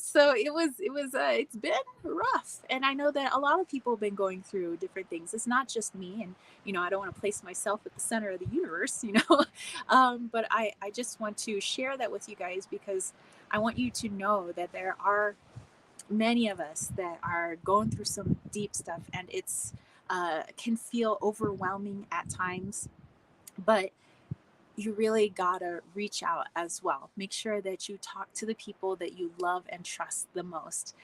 so it's been rough, and I know that a lot of people have been going through different things. It's not just me, and I don't want to place myself at the center of the universe, but I just want to share that with you guys because I want you to know that there are many of us that are going through some deep stuff, and it's can feel overwhelming at times, but you really gotta reach out as well. Make sure that you talk to the people that you love and trust the most.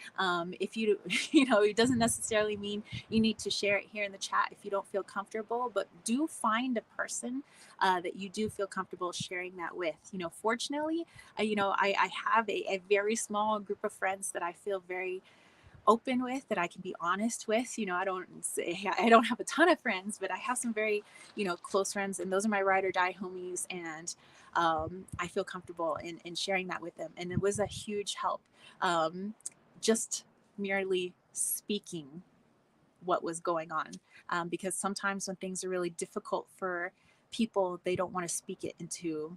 If you, it doesn't necessarily mean you need to share it here in the chat if you don't feel comfortable, but do find a person that you do feel comfortable sharing that with. Fortunately, I have a very small group of friends that I feel very open with, that I can be honest with. I don't say I don't have a ton of friends, but I have some very, close friends, and those are my ride or die homies. And I feel comfortable in sharing that with them. And it was a huge help. Just merely speaking what was going on. Because sometimes when things are really difficult for people, they don't want to speak it into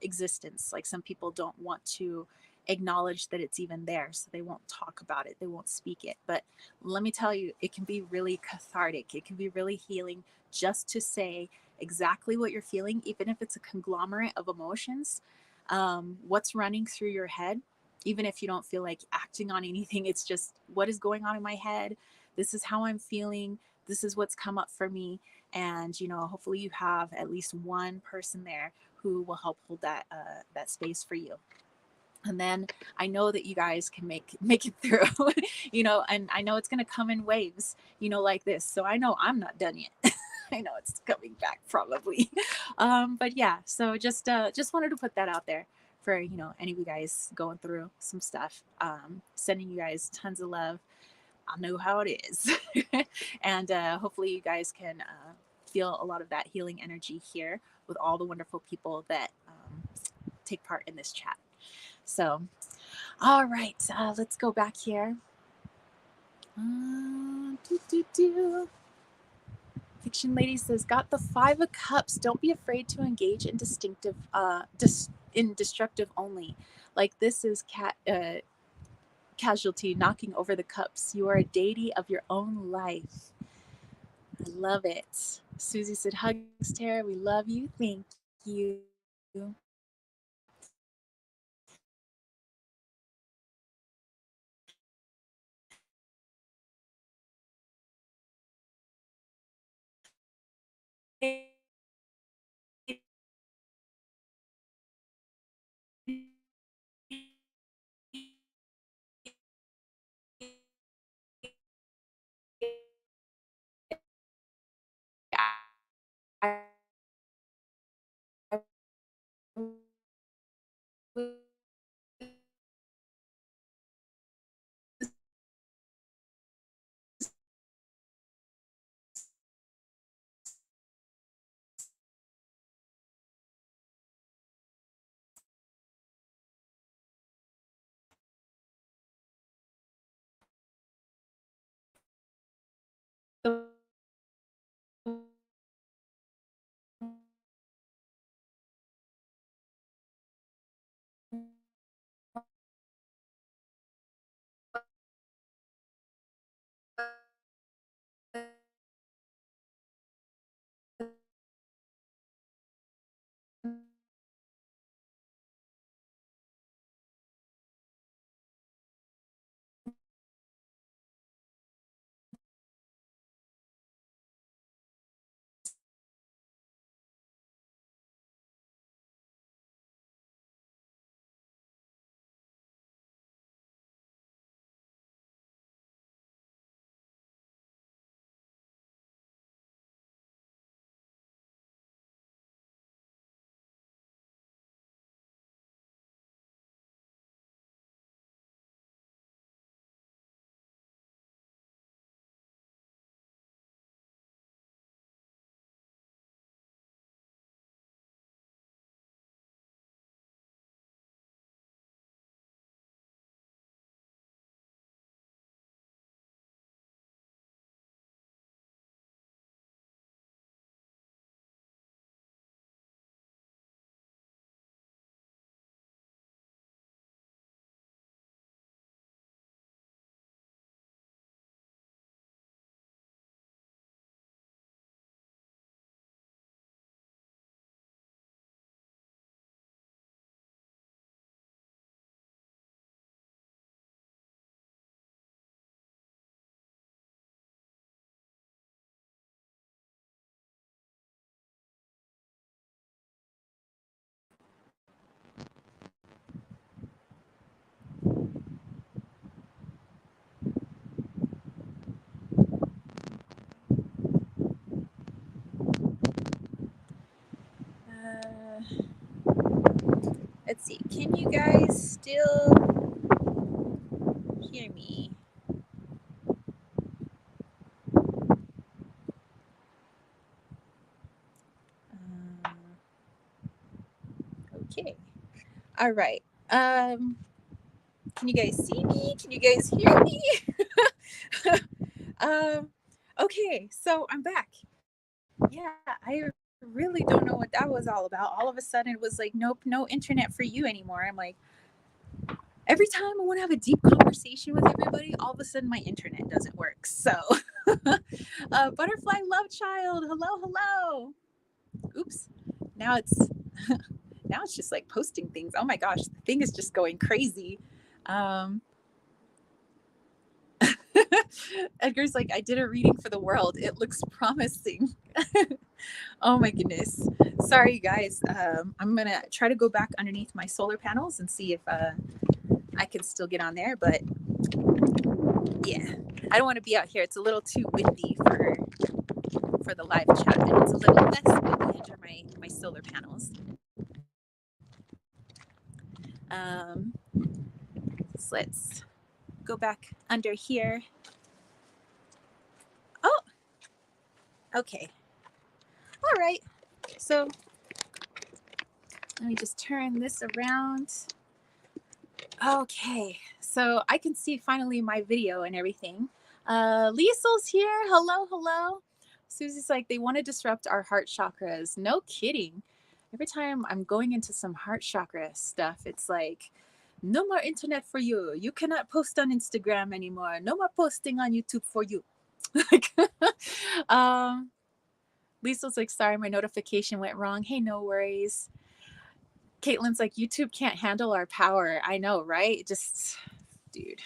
existence. Like some people don't want to acknowledge that it's even there, so they won't talk about it, they won't speak it. But let me tell you, it can be really cathartic, it can be really healing just to say exactly what you're feeling, even if it's a conglomerate of emotions. What's running through your head, even if you don't feel like acting on anything, it's just what is going on in my head. This is how I'm feeling. This is what's come up for me. And, hopefully you have at least one person there who will help hold that space for you. And then I know that you guys can make it through, and I know it's going to come in waves, like this. So I know I'm not done yet. I know it's coming back probably. But yeah, so just wanted to put that out there for, any of you guys going through some stuff. Sending you guys tons of love. I know how it is. And hopefully you guys can feel a lot of that healing energy here with all the wonderful people that take part in this chat. So, all right, let's go back here. Doo, doo, doo. Fiction Lady says, got the 5 of Cups. Don't be afraid to engage in in destructive only. Like this is casualty knocking over the cups. You are a deity of your own life. I love it. Susie said, hugs, Tara. We love you. Thank you. Can you guys still hear me? Okay. All right. Can you guys see me? Can you guys hear me? um, okay, so I'm back. Yeah, I really don't know what that was all about. All of a sudden, it was like, nope, no internet for you anymore. I'm like, every time I want to have a deep conversation with everybody, all of a sudden my internet doesn't work. So, butterfly love child, hello, hello. Oops. Now it's now it's just like posting things. Oh my gosh, the thing is just going crazy. Um, Edgar's like, I did a reading for the world. It looks promising. Oh my goodness. Sorry, guys. I'm going to try to go back underneath my solar panels and see if I can still get on there. But yeah, I don't want to be out here. It's a little too windy for the live chat. And it's a little less windy under my solar panels. So let's go back under here. Oh, okay. All right. So let me just turn this around. Okay, so I can see finally my video and everything. Liesel's here. Hello, hello. Susie's like, they want to disrupt our heart chakras. No kidding. Every time I'm going into some heart chakra stuff, it's like, no more internet for you. You cannot post on Instagram anymore. No more posting on YouTube for you. Like, Liesel's like, sorry, my notification went wrong. Hey, no worries. Caitlin's like, YouTube can't handle our power. I know, right? Just, dude.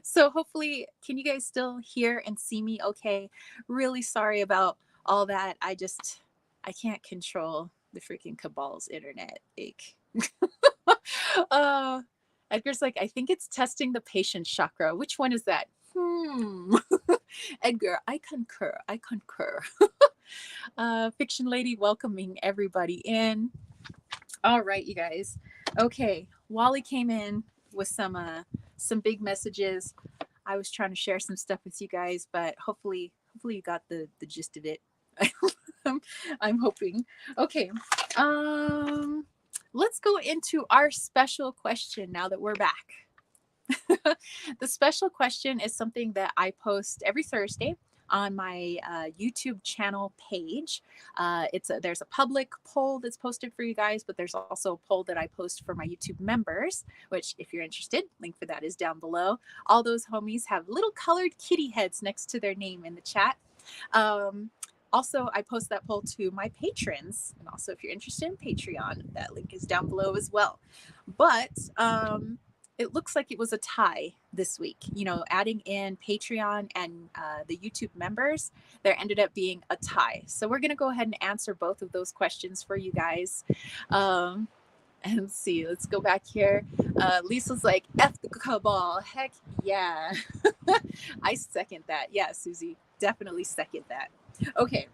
So hopefully, can you guys still hear and see me okay? Really sorry about all that. I can't control the freaking cabal's internet. Like, uh, Edgar's like, I think it's testing the patience chakra. Which one is that? Edgar, I concur. I concur. Fiction lady welcoming everybody in. All right, you guys. Okay, Wally came in with some big messages. I was trying to share some stuff with you guys, but hopefully you got the gist of it. I'm hoping. Okay. Let's go into our special question now that we're back. The special question is something that I post every Thursday on my YouTube channel page. There's a public poll that's posted for you guys, but there's also a poll that I post for my YouTube members, which if you're interested, link for that is down below. All those homies have little colored kitty heads next to their name in the chat. Also, I post that poll to my patrons. And also, if you're interested in Patreon, that link is down below as well. But it looks like it was a tie this week. You know, adding in Patreon and the YouTube members, there ended up being a tie. So we're going to go ahead and answer both of those questions for you guys. And see, let's go back here. Lisa's like, F the cabal. Heck yeah. I second that. Yeah, Susie, definitely second that. Okay.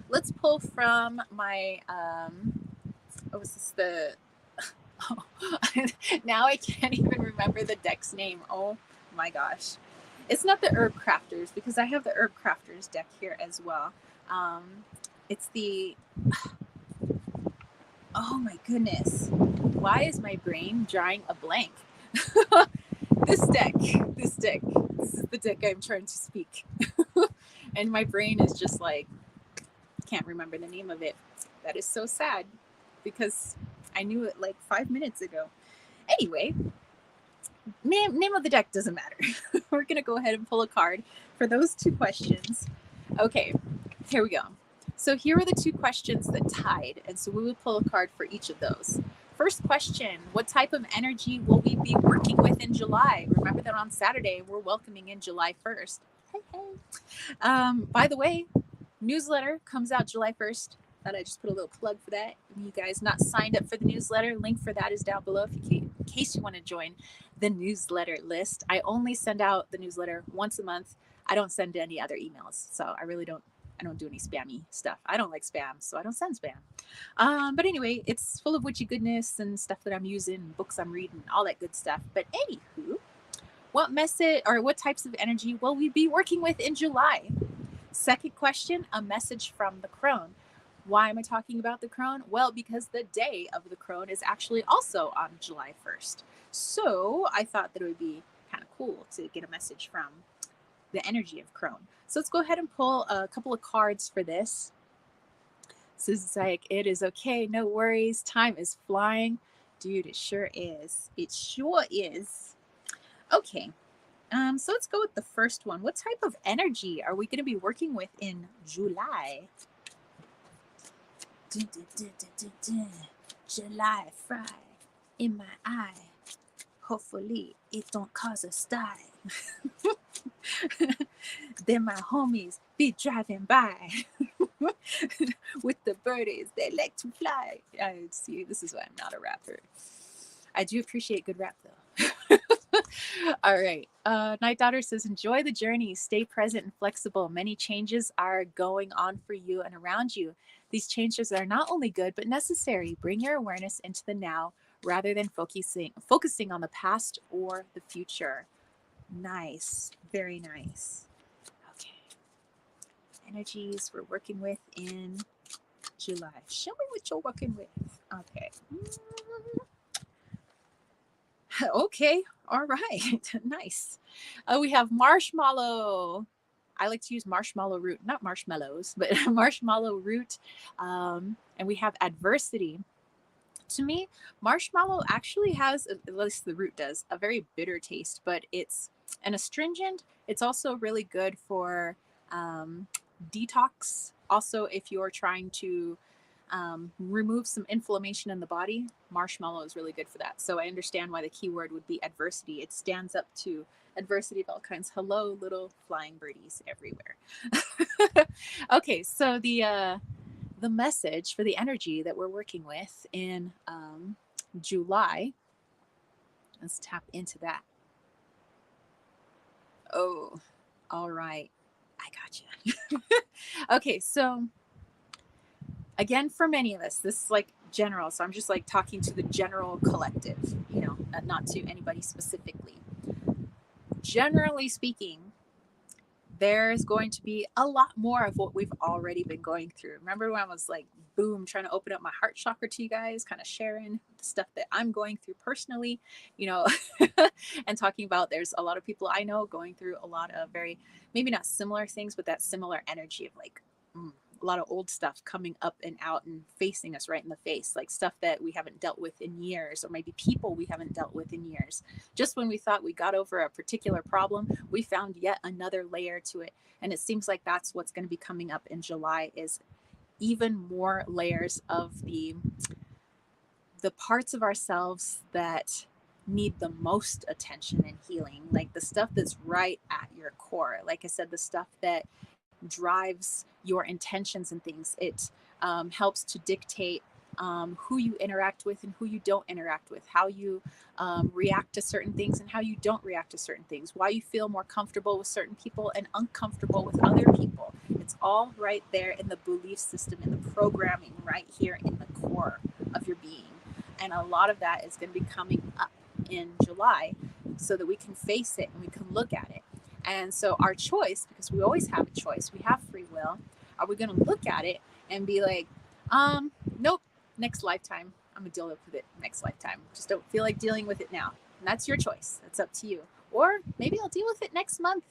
Let's pull from my what was this, now I can't even remember the deck's name. Oh my gosh. It's not the Herb Crafters, because I have the Herb Crafters deck here as well. It's the, oh my goodness. Why is my brain drawing a blank? This is the deck I'm trying to speak. And my brain is just like, can't remember the name of it. That is so sad, because I knew it like 5 minutes ago. Anyway, name of the deck doesn't matter. We're going to go ahead and pull a card for those two questions. Okay, here we go. So here are the two questions that tied, and so we will pull a card for each of those. First question, what type of energy will we be working with in July? Remember that on Saturday, we're welcoming in July 1st. Hey. By the way, newsletter comes out July 1st. Thought I'd just put a little plug for that. And you guys not signed up for the newsletter, link for that is down below in case you want to join the newsletter list. I only send out the newsletter once a month. I don't send any other emails, so I I don't do any spammy stuff. I don't like spam, so I don't send spam. But anyway, it's full of witchy goodness and stuff that I'm using, books I'm reading, all that good stuff. But anywho, what message or what types of energy will we be working with in July? Second question, a message from the crone. Why am I talking about the crone? Well, because the day of the crone is actually also on July 1st. So I thought that it would be kind of cool to get a message from the energy of crone. So let's go ahead and pull a couple of cards for this. Susan's like, it is okay, no worries. Time is flying. Dude, it sure is. It sure is. Okay. So let's go with the first one. What type of energy are we going to be working with in July? July fry in my eye. Hopefully it don't cause a sty. Then my homies be driving by with the birdies. They like to fly. I see. This is why I'm not a rapper. I do appreciate good rap though. All right. Night Daughter says, enjoy the journey, stay present and flexible. Many changes are going on for you and around you. These changes are not only good, but necessary. Bring your awareness into the now rather than focusing on the past or the future. Nice. Very nice. Okay. Energies we're working with in July. Show me what you're working with. Okay. Okay. All right. Nice. We have marshmallow. I like to use marshmallow root, not marshmallows, but marshmallow root. And we have adversity. To me, marshmallow actually has, at least the root does, a very bitter taste, but it's an astringent. It's also really good for detox. Also, if you're trying to remove some inflammation in the body, marshmallow is really good for that. So I understand why the keyword would be adversity. It stands up to adversity of all kinds. Hello, little flying birdies everywhere. Okay, so the message for the energy that we're working with in July. Let's tap into that. Oh, all right. I got you. Okay, so again, for many of us, this is like general. So I'm just like talking to the general collective, not to anybody specifically. Generally speaking, there's going to be a lot more of what we've already been going through. Remember when I was like, boom, trying to open up my heart chakra to you guys, kind of sharing the stuff that I'm going through personally, and talking about there's a lot of people I know going through a lot of very, maybe not similar things, but that similar energy of like, a lot of old stuff coming up and out and facing us right in the face, like stuff that we haven't dealt with in years, or maybe people we haven't dealt with in years. Just when we thought we got over a particular problem, we found yet another layer to it. And it seems like that's what's going to be coming up in July, is even more layers of the parts of ourselves that need the most attention and healing, like the stuff that's right at your core. Like I said, the stuff that drives your intentions and things. It helps to dictate who you interact with and who you don't interact with, how you react to certain things and how you don't react to certain things, why you feel more comfortable with certain people and uncomfortable with other people. It's all right there in the belief system, in the programming, right here in the core of your being. And a lot of that is going to be coming up in July so that we can face it and we can look at it. And so our choice, because we always have a choice, we have free will, are we going to look at it and be like, nope, next lifetime, I'm going to deal with it next lifetime. Just don't feel like dealing with it now. And that's your choice. That's up to you. Or maybe I'll deal with it next month.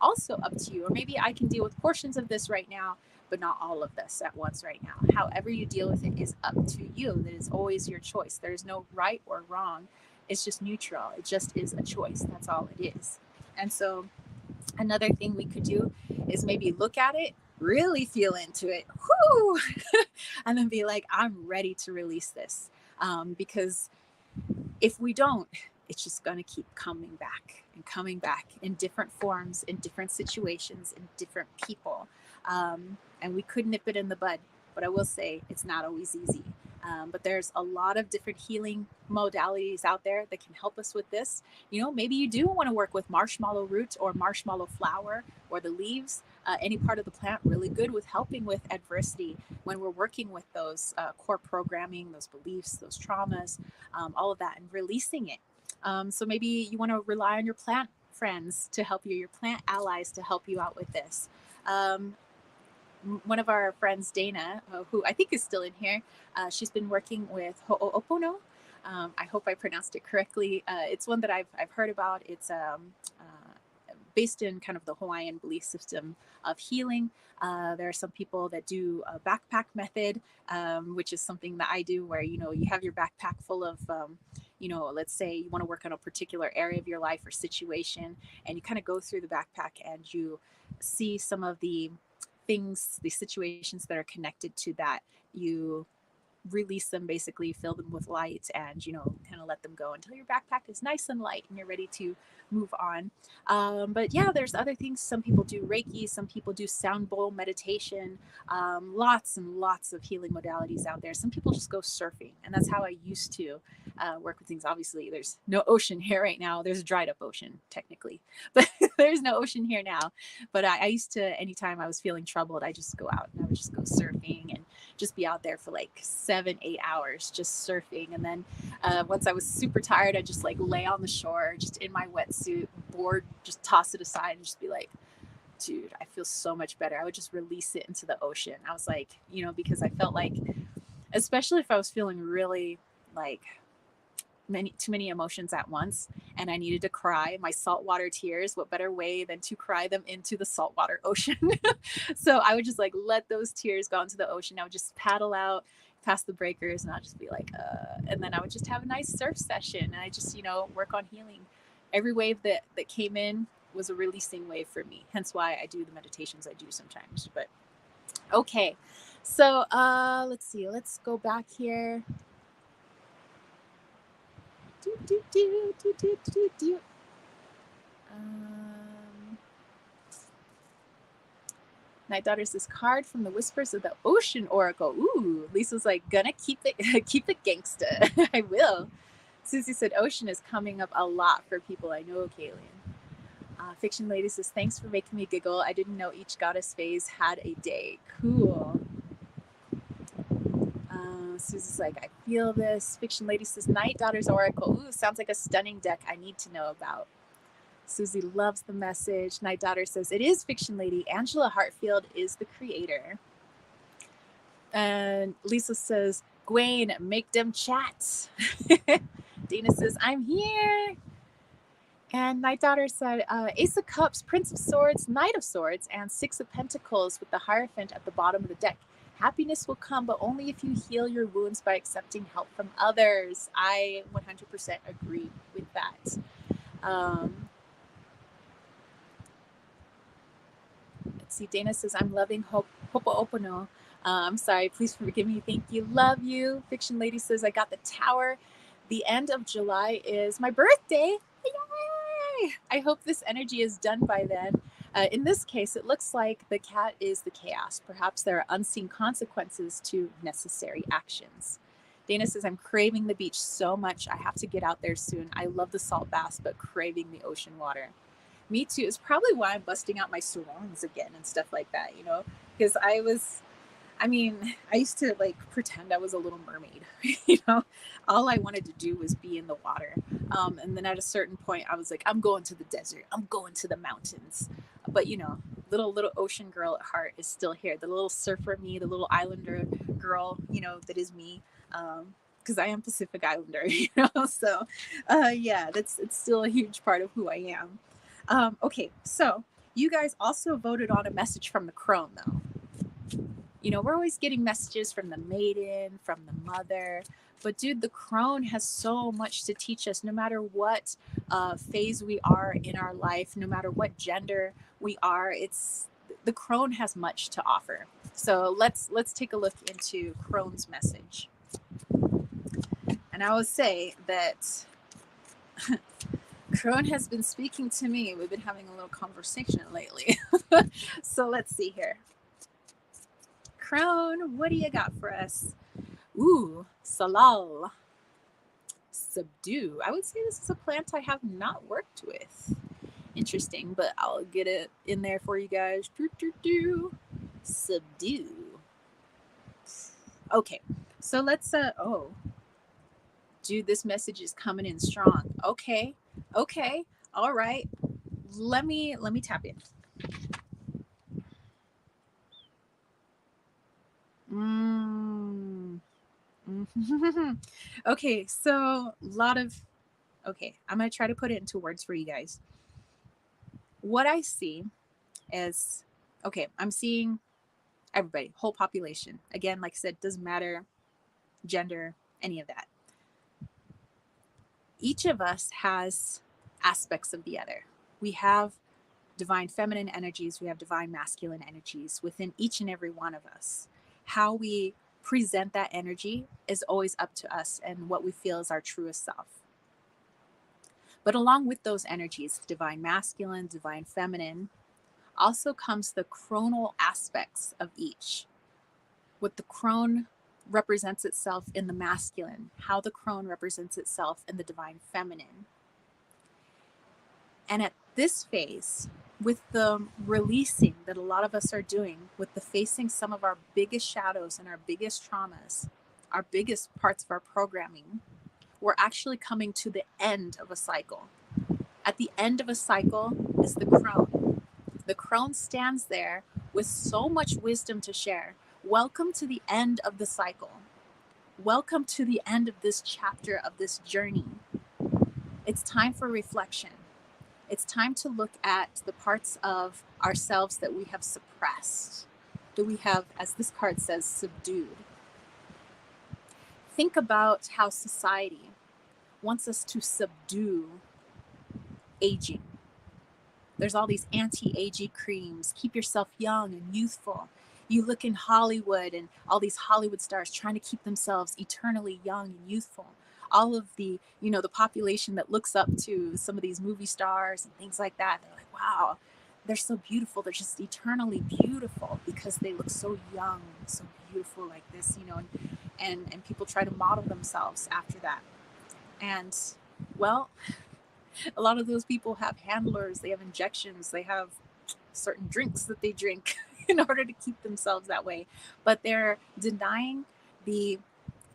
Also up to you. Or maybe I can deal with portions of this right now, but not all of this at once right now. However you deal with it is up to you. That is always your choice. There's no right or wrong. It's just neutral. It just is a choice. That's all it is. And so another thing we could do is maybe look at it, really feel into it, whoo, and then be like, I'm ready to release this. Because if we don't, it's just going to keep coming back in different forms, in different situations, in different people. And we could nip it in the bud. But I will say it's not always easy. But there's a lot of different healing modalities out there that can help us with this. Maybe you do want to work with marshmallow root or marshmallow flower or the leaves. any part of the plant really good with helping with adversity when we're working with those core programming, those beliefs, those traumas, all of that, and releasing it. So maybe you want to rely on your plant friends to help you, your plant allies to help you out with this. Um, One of our friends, Dana, who I think is still in here, she's been working with Ho'opono. I hope I pronounced it correctly. It's one that I've heard about. It's based in kind of the Hawaiian belief system of healing. There are some people that do a backpack method, which is something that I do, where you have your backpack full of let's say you want to work on a particular area of your life or situation, and you kind of go through the backpack and you see some of the things, the situations that are connected to that. You release them, basically fill them with light, and kind of let them go until your backpack is nice and light and you're ready to move on. But yeah, there's other things. Some people do Reiki, some people do sound bowl meditation. Lots and lots of healing modalities out there. Some people just go surfing, and that's how I used to work with things. Obviously there's no ocean here right now. There's a dried up ocean technically, but there's no ocean here now. But I used to, anytime I was feeling troubled, I just go out and I would just go surfing and just be out there for like 7-8 hours just surfing. And then once I was super tired, I'd just like lay on the shore just in my wetsuit, board, just toss it aside and just be like, dude, I feel so much better. I would just release it into the ocean. I was like, because I felt like, especially if I was feeling really like too many emotions at once and I needed to cry my saltwater tears, what better way than to cry them into the saltwater ocean? So I would just like let those tears go into the ocean. I would just paddle out past the breakers and I'll just be like and then I would just have a nice surf session, and I just work on healing. Every wave that came in was a releasing wave for me, hence why I do the meditations I do sometimes. But okay, so let's see, let's go back here. Night Daughter says, card from the Whispers of the Ocean Oracle. Ooh, Lisa's like, gonna keep it keep it gangsta. I will. Susie said, ocean is coming up a lot for people I know, Kaylin. Fiction Lady says, thanks for making me giggle. I didn't know each goddess phase had a day. Cool. Susie's like, I feel this. Fiction Lady says, Night Daughter's Oracle. Ooh, sounds like a stunning deck I need to know about. Susie loves the message. Night Daughter says, it is Fiction Lady. Angela Hartfield is the creator. And Lisa says, Gwen, make them chat. Dana says, I'm here. And Night Daughter said, Ace of Cups, Prince of Swords, Knight of Swords, and Six of Pentacles with the Hierophant at the bottom of the deck. Happiness will come, but only if you heal your wounds by accepting help from others. I 100% agree with that. Let's see. Dana says, I'm loving Ho'opono. I'm sorry. Please forgive me. Thank you. Love you. Fiction Lady says, I got the tower. The end of July is my birthday. Yay! I hope this energy is done by then. In this case, it looks like the cat is the chaos. Perhaps there are unseen consequences to necessary actions. Dana says, I'm craving the beach so much. I have to get out there soon. I love the salt baths, but craving the ocean water. Me too. It's probably why I'm busting out my sarongs again and stuff like that, because I used to like pretend I was a little mermaid, all I wanted to do was be in the water. And then at a certain point I was like, I'm going to the desert, I'm going to the mountains. But little ocean girl at heart is still here. The little surfer me, the little islander girl, that is me. Because I am Pacific Islander, so yeah, it's still a huge part of who I am. Okay, so you guys also voted on a message from the crone, though. We're always getting messages from the maiden, from the mother, but dude, the crone has so much to teach us, no matter what phase we are in our life, no matter what gender we are. The crone has much to offer. So let's take a look into crone's message. And I will say that crone has been speaking to me. We've been having a little conversation lately. So let's see here. Crone, what do you got for us? Ooh, Salal. Subdue. I would say this is a plant I have not worked with. Interesting, but I'll get it in there for you guys. Subdue. Okay, so let's dude, this message is coming in strong. Okay, okay, all right. Let me tap in. Mm. Okay, so a lot of okay, I'm gonna try to put it into words for you guys. What I see is okay, I'm seeing everybody, whole population. Again, like I said, doesn't matter gender, any of that. Each of us has aspects of the other. We have divine feminine energies, we have divine masculine energies within each and every one of us. How we present that energy is always up to us and what we feel is our truest self. But along with those energies, divine masculine, divine feminine, also comes the chronal aspects of each. What the crone represents itself in the masculine, how the crone represents itself in the divine feminine. And at this phase, with the releasing that a lot of us are doing, with the facing some of our biggest shadows and our biggest traumas, our biggest parts of our programming, we're actually coming to the end of a cycle. At the end of a cycle is the crone. The crone stands there with so much wisdom to share. Welcome to the end of the cycle. Welcome to the end of this chapter of this journey. It's time for reflection. It's time to look at the parts of ourselves that we have suppressed, that we have, as this card says, subdued. Think about how society wants us to subdue aging. There's all these anti-aging creams. Keep yourself young and youthful. You look in Hollywood and all these Hollywood stars trying to keep themselves eternally young and youthful. All of the, the population that looks up to some of these movie stars and things like that. They're like, wow, they're so beautiful. They're just eternally beautiful because they look so young, so beautiful like this, and people try to model themselves after that. And well, a lot of those people have handlers, they have injections, they have certain drinks that they drink in order to keep themselves that way. But they're denying the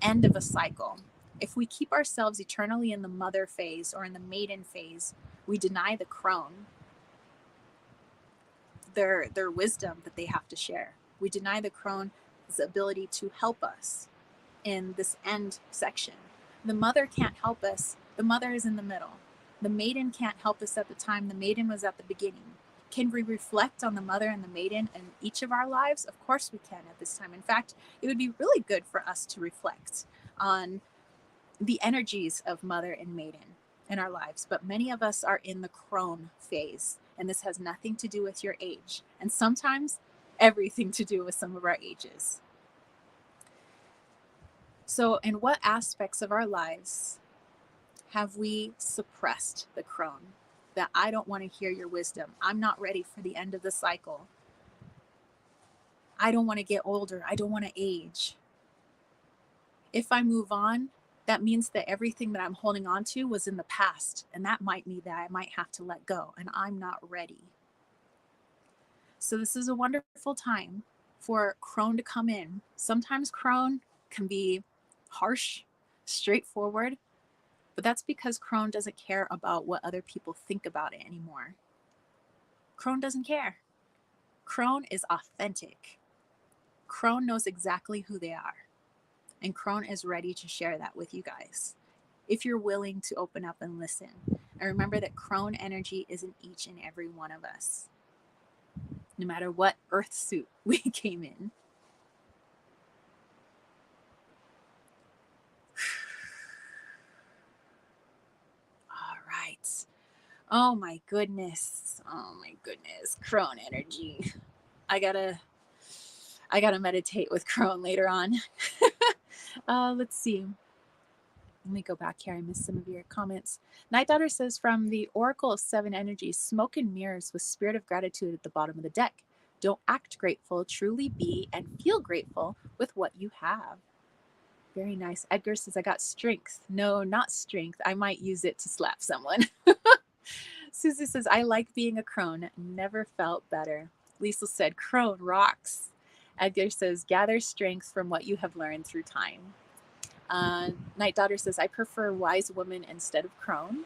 end of a cycle. If we keep ourselves eternally in the mother phase or in the maiden phase, we deny the crone their wisdom that they have to share. We deny the crone's ability to help us in this end section. The mother can't help us. The mother is in the middle. The maiden can't help us at the time. The maiden was at the beginning. Can we reflect on the mother and the maiden in each of our lives? Of course we can at this time. In fact, it would be really good for us to reflect on the energies of mother and maiden in our lives. But many of us are in the crone phase, and this has nothing to do with your age, and sometimes everything to do with some of our ages. So, in what aspects of our lives have we suppressed the crone? That I don't want to hear your wisdom. I'm not ready for the end of the cycle. I don't want to get older. I don't want to age. If I move on, that means that everything that I'm holding on to was in the past, and that might mean that I might have to let go, and I'm not ready. So this is a wonderful time for crone to come in. Sometimes crone can be harsh, straightforward, but that's because crone doesn't care about what other people think about it anymore. Crone doesn't care. Crone is authentic. Crone knows exactly who they are. And crone is ready to share that with you guys, if you're willing to open up and listen. And remember that crone energy is in each and every one of us, no matter what earth suit we came in. All right. Oh my goodness. Oh my goodness. Crone energy. I gotta meditate with crone later on. Let's see. Let me go back here. I missed some of your comments. Night Daughter says, from the Oracle of Seven Energies, smoke and mirrors with spirit of gratitude at the bottom of the deck. Don't act grateful, truly be and feel grateful with what you have. Very nice. Edgar says, I got strength. No, not strength. I might use it to slap someone. Susie says, I like being a crone. Never felt better. Lisa said, crone rocks. Edgar says, gather strength from what you have learned through time. Night Daughter says, I prefer wise woman instead of crone.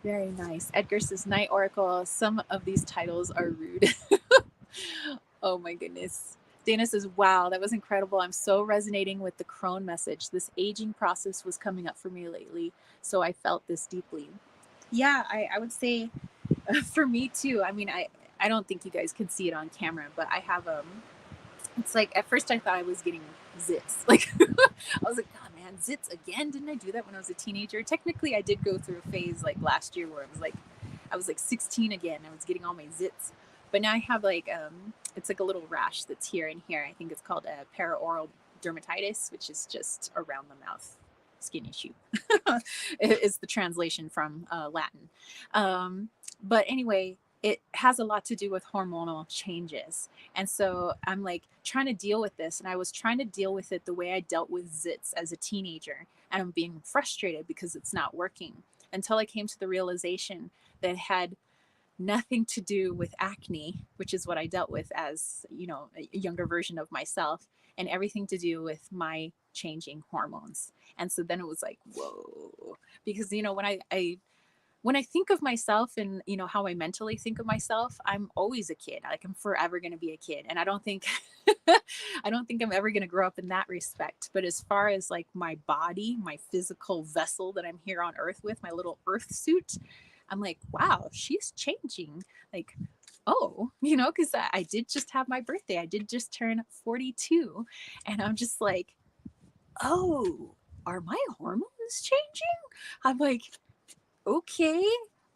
Very nice. Edgar says, Night Oracle. Some of these titles are rude. Oh my goodness. Dana says, wow, that was incredible. I'm so resonating with the crone message. This aging process was coming up for me lately, so I felt this deeply. Yeah, I would say for me too. I mean, I don't think you guys can see it on camera, but I have it's like at first I thought I was getting zits. Like I was like, God man, zits again? Didn't I do that when I was a teenager? Technically I did go through a phase like last year where I was like 16 again. I was getting all my zits. But now I have like it's like a little rash that's here and here. I think it's called a paraoral dermatitis, which is just around the mouth skin issue. Is the translation from Latin. But anyway, it has a lot to do with hormonal changes. And so I'm like trying to deal with this. And I was trying to deal with it the way I dealt with zits as a teenager. And I'm being frustrated because it's not working until I came to the realization that it had nothing to do with acne, which is what I dealt with as, you know, a younger version of myself, and everything to do with my changing hormones. And so then it was like, whoa, because, you know, when I think of myself and, you know, how I mentally think of myself, I'm always a kid. Like I'm forever going to be a kid. And I don't think, I don't think I'm ever going to grow up in that respect. But as far as like my body, my physical vessel that I'm here on earth with, my little earth suit, I'm like, wow, she's changing. Like, oh, you know, because I did just have my birthday. I did just turn 42. And I'm just like, oh, are my hormones changing? I'm like, okay,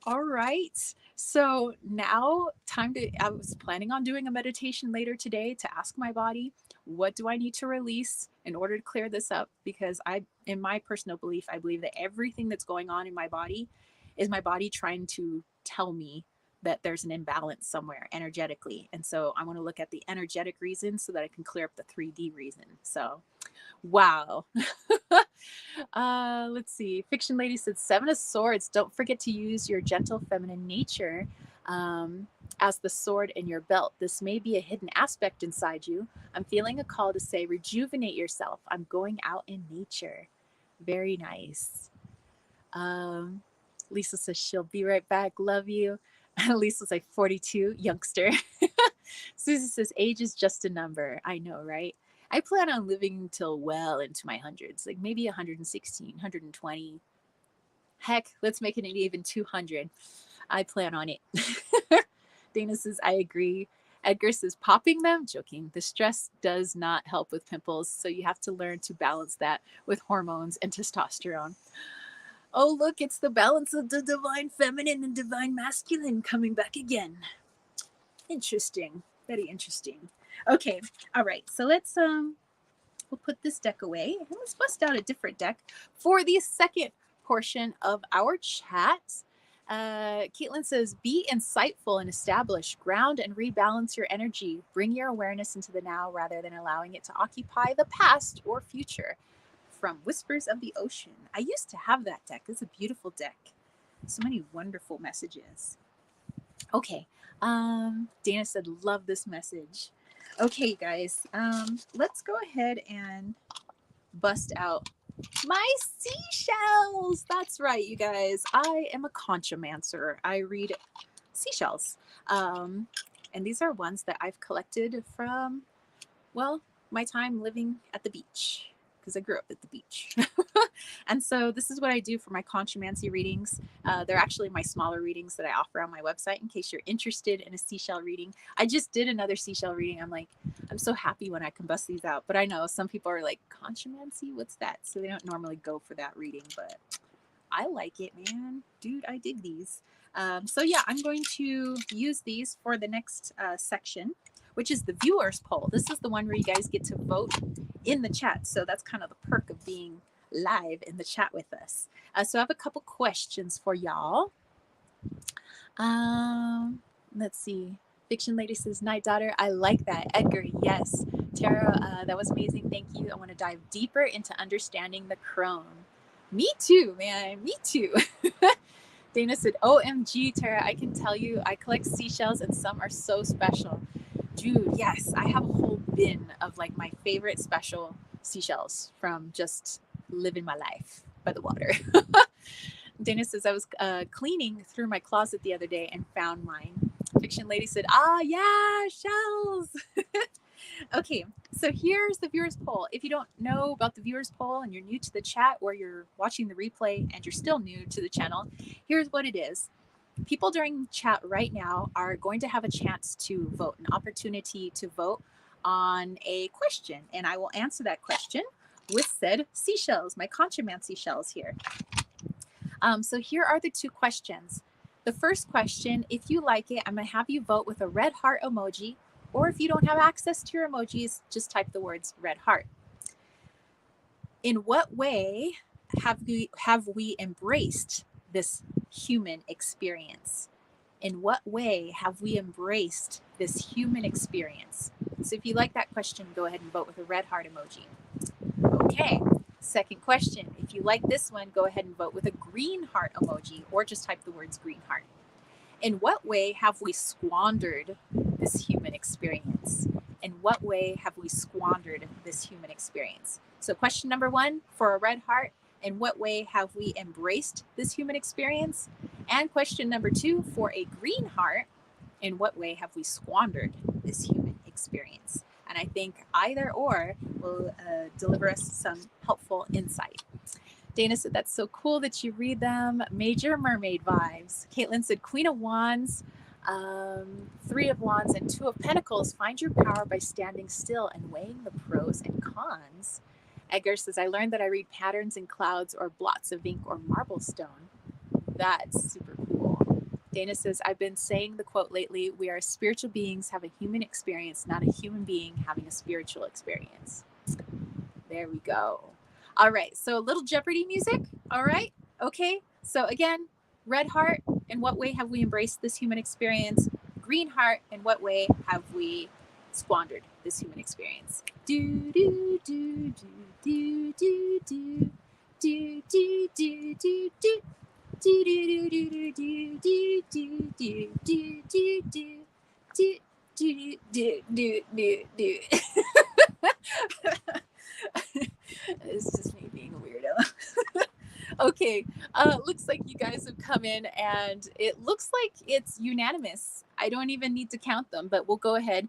all right. So now I was planning on doing a meditation later today to ask my body, what do I need to release in order to clear this up? Because in my personal belief, I believe that everything that's going on in my body is my body trying to tell me that there's an imbalance somewhere energetically. And so I want to look at the energetic reason so that I can clear up the 3D reason. So, wow. Let's see. Fiction Lady said, Seven of Swords. Don't forget to use your gentle feminine nature as the sword in your belt. This may be a hidden aspect inside you. I'm feeling a call to say, rejuvenate yourself. I'm going out in nature. Very nice. Lisa says she'll be right back. Love you. Lisa's like 42, youngster. Susie says age is just a number. I know, right? I plan on living until well into my hundreds, like maybe 116, 120. Heck, let's make it even 200. I plan on it. Dana says, I agree. Edgar says, popping them? Joking. The stress does not help with pimples, so you have to learn to balance that with hormones and testosterone. Oh, look, it's the balance of the divine feminine and divine masculine coming back again. Interesting. Very interesting. Okay. All right. So let's we'll put this deck away and let's bust out a different deck for the second portion of our chat. Caitlin says, be insightful and establish, ground and rebalance your energy. Bring your awareness into the now rather than allowing it to occupy the past or future. From Whispers of the Ocean. I used to have that deck. It's a beautiful deck. So many wonderful messages. Okay. Dana said, love this message. Okay, guys. Let's go ahead and bust out my seashells. That's right, you guys. I am a conchomancer. I read seashells. And these are ones that I've collected from, well, my time living at the beach, because I grew up at the beach. And so this is what I do for my conchomancy readings. They're actually my smaller readings that I offer on my website in case you're interested in a seashell reading. I just did another seashell reading. I'm like, I'm so happy when I can bust these out. But I know some people are like, conchomancy? What's that? So they don't normally go for that reading, but I like it, man. Dude, I dig these. So yeah, I'm going to use these for the next section, which is the viewers poll. This is the one where you guys get to vote in the chat. So that's kind of the perk of being live in the chat with us. So I have a couple questions for y'all. Let's see. Fiction Lady says, Night Daughter, I like that. Edgar, yes. Tara, that was amazing. Thank you. I want to dive deeper into understanding the crone. Me too, man. Me too. Dana said, OMG, Tara, I can tell you I collect seashells and some are so special. Dude, yes, I have a whole bin of like my favorite special seashells from just living my life by the water. Dana says, I was cleaning through my closet the other day and found mine. Fiction Lady said, yeah, shells. Okay, so here's the viewers poll. If you don't know about the viewers poll and you're new to the chat, or you're watching the replay and you're still new to the channel, here's what it is. People during chat right now are going to have a chance to vote, an opportunity to vote on a question, and I will answer that question with said seashells, my contramancy shells here. So here are the two questions. The first question, if you like it, I'm going to have you vote with a red heart emoji, or if you don't have access to your emojis, just type the words red heart. In what way have we embraced this human experience? In what way have we embraced this human experience? So if you like that question, go ahead and vote with a red heart emoji. Okay, second question. If you like this one, go ahead and vote with a green heart emoji, or just type the words green heart. In what way have we squandered this human experience? In what way have we squandered this human experience? So question number one for a red heart, in what way have we embraced this human experience? And question number two for a green heart, in what way have we squandered this human experience? And I think either or will deliver us some helpful insight. Dana said, that's so cool that you read them. Major Mermaid vibes. Caitlin said, Queen of Wands, Three of Wands, and Two of Pentacles. Find your power by standing still and weighing the pros and cons. Edgar says, I learned that I read patterns in clouds or blots of ink or marble stone. That's super cool. Dana says, I've been saying the quote lately, we are spiritual beings have a human experience, not a human being having a spiritual experience. There we go. All right, so a little Jeopardy music. All right, okay. So again, red heart, in what way have we embraced this human experience? Green heart, in what way have we squandered this human experience? Do do do do do do do do do do do. Do do do do do do do do do do do do do do do do. It's just me being a weirdo. Okay, looks like you guys have come in and it looks like it's unanimous. I don't even need to count them, but we'll go ahead.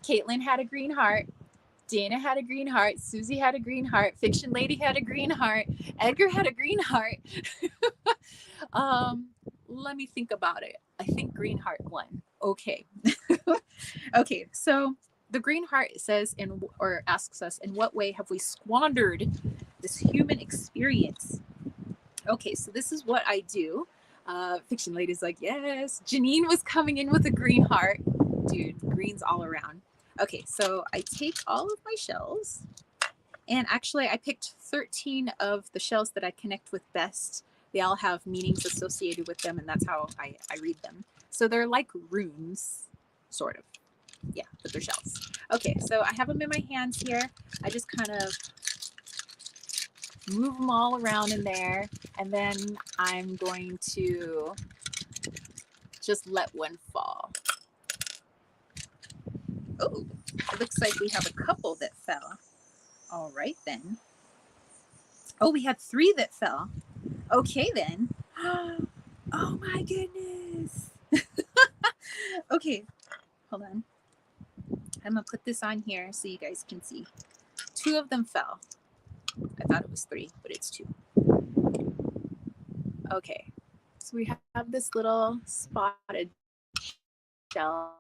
Caitlin had a green heart. Dana had a green heart. Susie had a green heart. Fiction Lady had a green heart. Edgar had a green heart. Let me think about it. I think green heart won. Okay. Okay, so the green heart says or asks us, in what way have we squandered this human experience? Okay, so this is what I do. Fiction Lady's like, yes. Janine was coming in with a green heart. Dude, greens all around. Okay, so I take all of my shells, and actually I picked 13 of the shells that I connect with best. They all have meanings associated with them, and that's how I read them. So they're like runes, sort of. Yeah, but they're shells. Okay, so I have them in my hands here. I just kind of move them all around in there, and then I'm going to just let one fall. Oh, it looks like we have a couple that fell. All right then. Oh, we had 3 that fell. Okay then. Oh my goodness. Okay, hold on. I'm gonna put this on here so you guys can see. 2 of them fell. I thought it was 3, but it's 2. Okay, so we have this little spotted shell.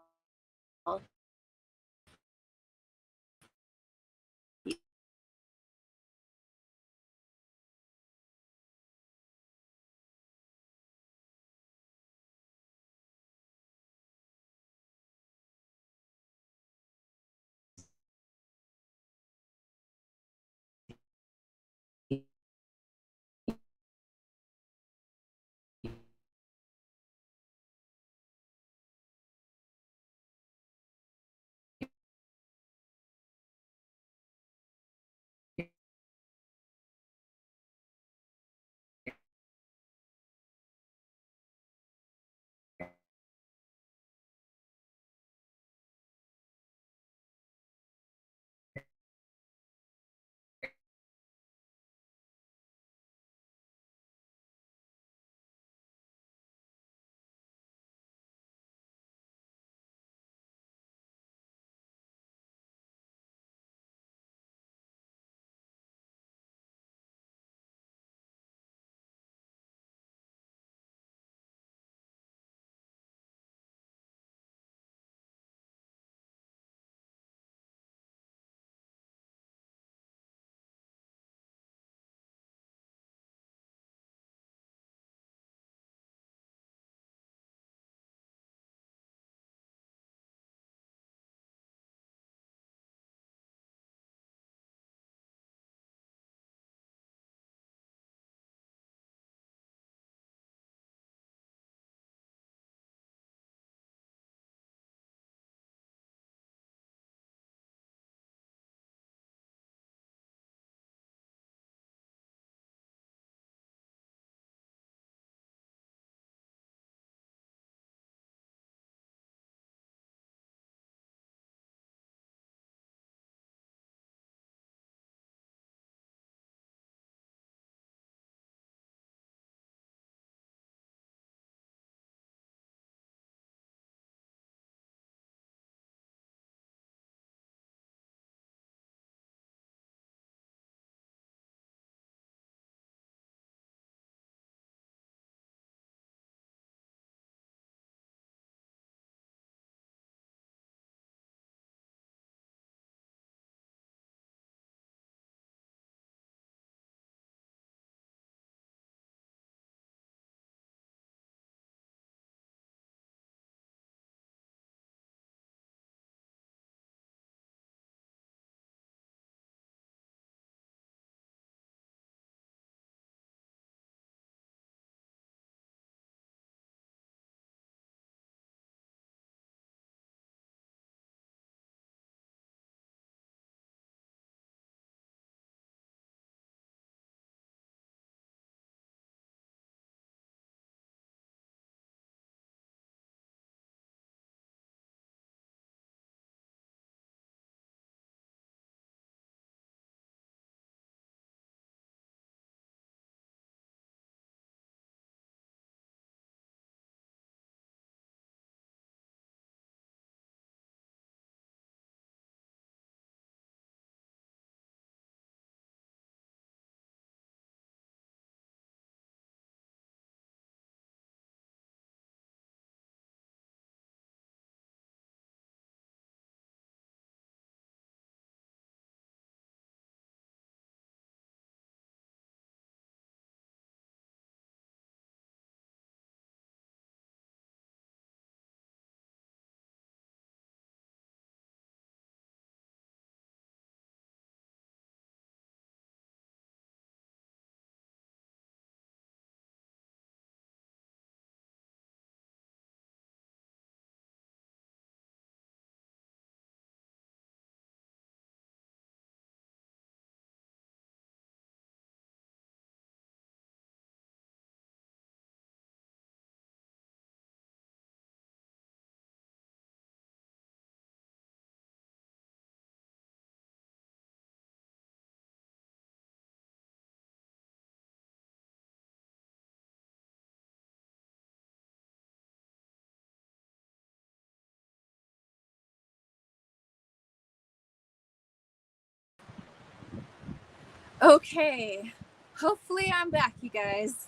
Okay. Hopefully I'm back, you guys.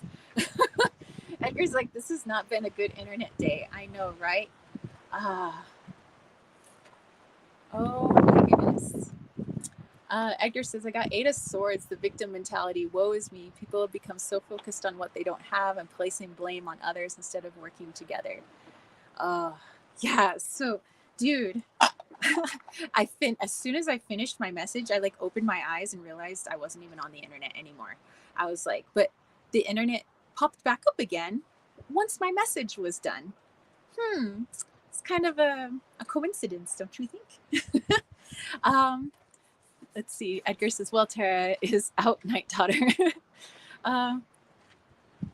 Edgar's like, this has not been a good internet day. I know, right? Ah. Oh my goodness. Edgar says, I got 8 of Swords, the victim mentality. Woe is me. People have become so focused on what they don't have and placing blame on others instead of working together. Uh, yeah, so, dude, as soon as I finished my message, I like opened my eyes and realized I wasn't even on the internet anymore. I was like, but the internet popped back up again once my message was done. It's kind of a coincidence, don't you think? um, let's see. Edgar says, well, Tara is out, Night Daughter. uh,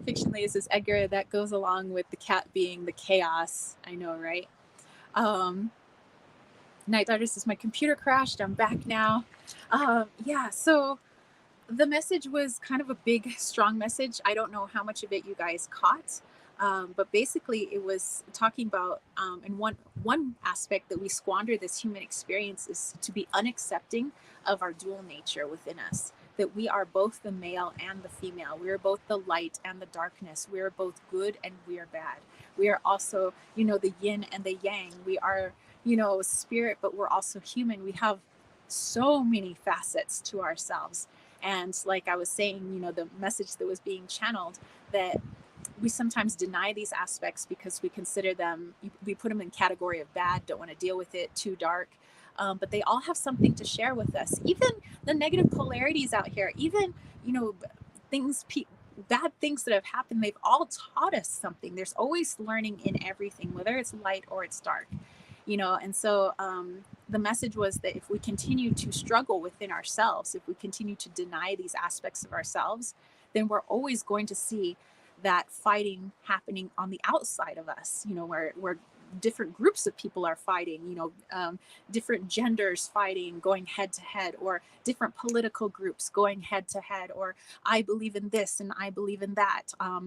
Fictionally, it says, Edgar, that goes along with the cat being the chaos. I know, right? Um, Night Daughter says, my computer crashed. I'm back now. Yeah, so the message was kind of a big, strong message. I don't know how much of it you guys caught. But basically, it was talking about, in one aspect that we squander this human experience is to be unaccepting of our dual nature within us. That we are both the male and the female. We are both the light and the darkness. We are both good and we are bad. We are also, the yin and the yang. We are, spirit, but we're also human. We have so many facets to ourselves. And like I was saying, the message that was being channeled, that we sometimes deny these aspects because we consider them, we put them in category of bad, don't want to deal with it, too dark. But they all have something to share with us. Even the negative polarities out here, even, things, bad things that have happened, they've all taught us something. There's always learning in everything, whether it's light or it's dark. And so the message was that if we continue to struggle within ourselves, if we continue to deny these aspects of ourselves, then we're always going to see that fighting happening on the outside of us, where different groups of people are fighting, different genders fighting, going head to head, or different political groups going head to head, or I believe in this and I believe in that.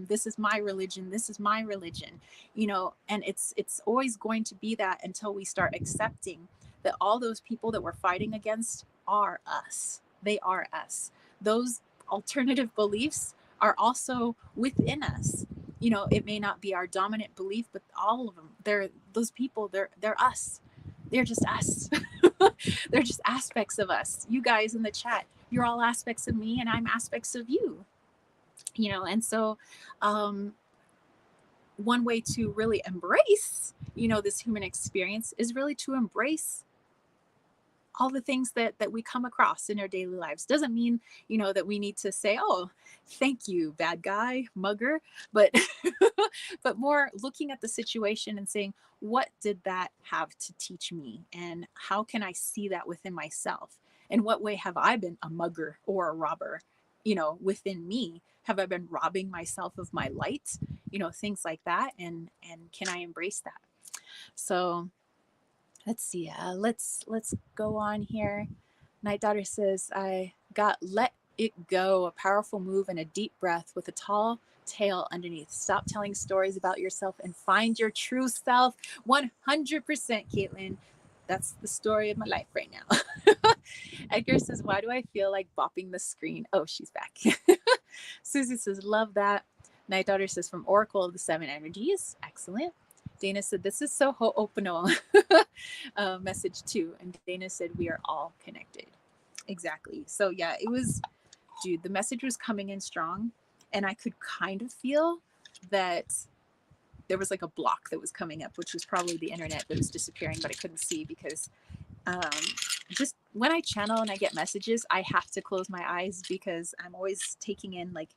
This is my religion. This is my religion. And it's always going to be that until we start accepting that all those people that we're fighting against are us. They are us. Those alternative beliefs are also within us. It may not be our dominant belief, but all of them, those people, they're us. They're just us. They're just aspects of us. You guys in the chat, you're all aspects of me and I'm aspects of you. And so one way to really embrace, this human experience is really to embrace all the things that we come across in our daily lives. Doesn't mean, that we need to say, oh, thank you, bad guy, mugger, but but more looking at the situation and saying, what did that have to teach me? And how can I see that within myself? In what way have I been a mugger or a robber, within me? Have I been robbing myself of my light? Things like that. And can I embrace that? So let's see. Let's go on here. Night Daughter says, I got let it go, a powerful move and a deep breath with a tall tail underneath. Stop telling stories about yourself and find your true self. 100%, Caitlin. That's the story of my life right now. Edgar says, why do I feel like bopping the screen? Oh, she's back. Susie says, love that. Night Daughter says, from Oracle of the Seven Energies. Excellent. Dana said, this is so ho'opono. Message too. And Dana said, we are all connected. Exactly. So yeah, it was, dude, the message was coming in strong. And I could kind of feel that there was like a block that was coming up, which was probably the internet that was disappearing, but I couldn't see because um, just when I channel and I get messages, I have to close my eyes because I'm always taking in like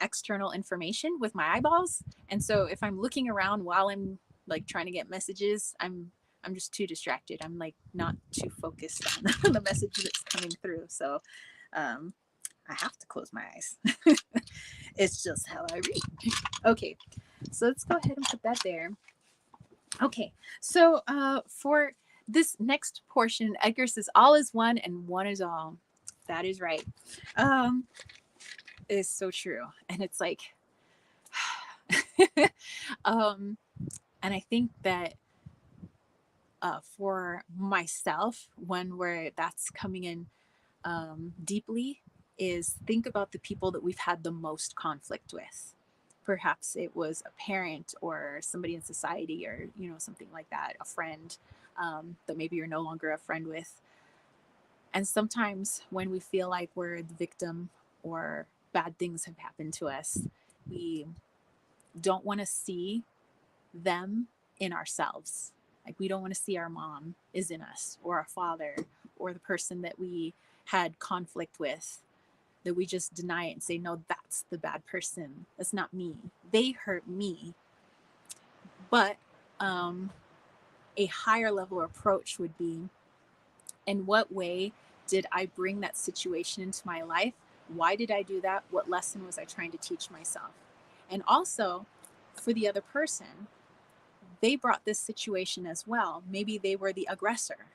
external information with my eyeballs. And so if I'm looking around while I'm like trying to get messages, I'm just too distracted. I'm like not too focused on the message that's coming through. So I have to close my eyes. It's just how I read. Okay, so let's go ahead and put that there. Okay, so for this next portion, Edgar says, all is one and one is all. That is right. It is so true. And it's like, and I think that for myself, when where that's coming in deeply, is think about the people that we've had the most conflict with. Perhaps it was a parent or somebody in society, or something like that, a friend that maybe you're no longer a friend with. And sometimes when we feel like we're the victim or bad things have happened to us, we don't want to see them in ourselves. Like we don't want to see our mom is in us, or our father, or the person that we had conflict with, that we just deny it and say, no, that's the bad person. That's not me. They hurt me. But a higher level approach would be, in what way did I bring that situation into my life? Why did I do that? What lesson was I trying to teach myself? And also, for the other person, they brought this situation as well. Maybe they were the aggressor.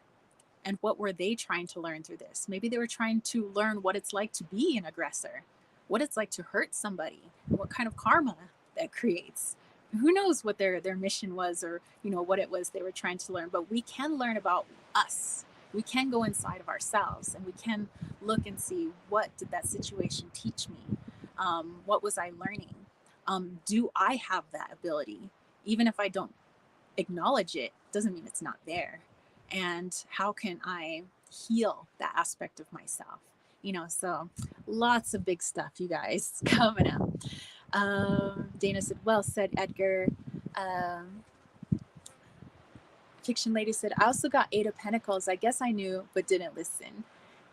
And what were they trying to learn through this? Maybe they were trying to learn what it's like to be an aggressor, what it's like to hurt somebody, what kind of karma that creates. Who knows what their mission was, or what it was they were trying to learn. But we can learn about us. We can go inside of ourselves, and we can look and see, what did that situation teach me? What was I learning? Do I have that ability? Even if I don't acknowledge it, doesn't mean it's not there. And how can I heal that aspect of myself? So lots of big stuff, you guys, coming up. Dana said, well said, Edgar. um, Fiction Lady said, I also got Eight of Pentacles. I guess I knew but didn't listen.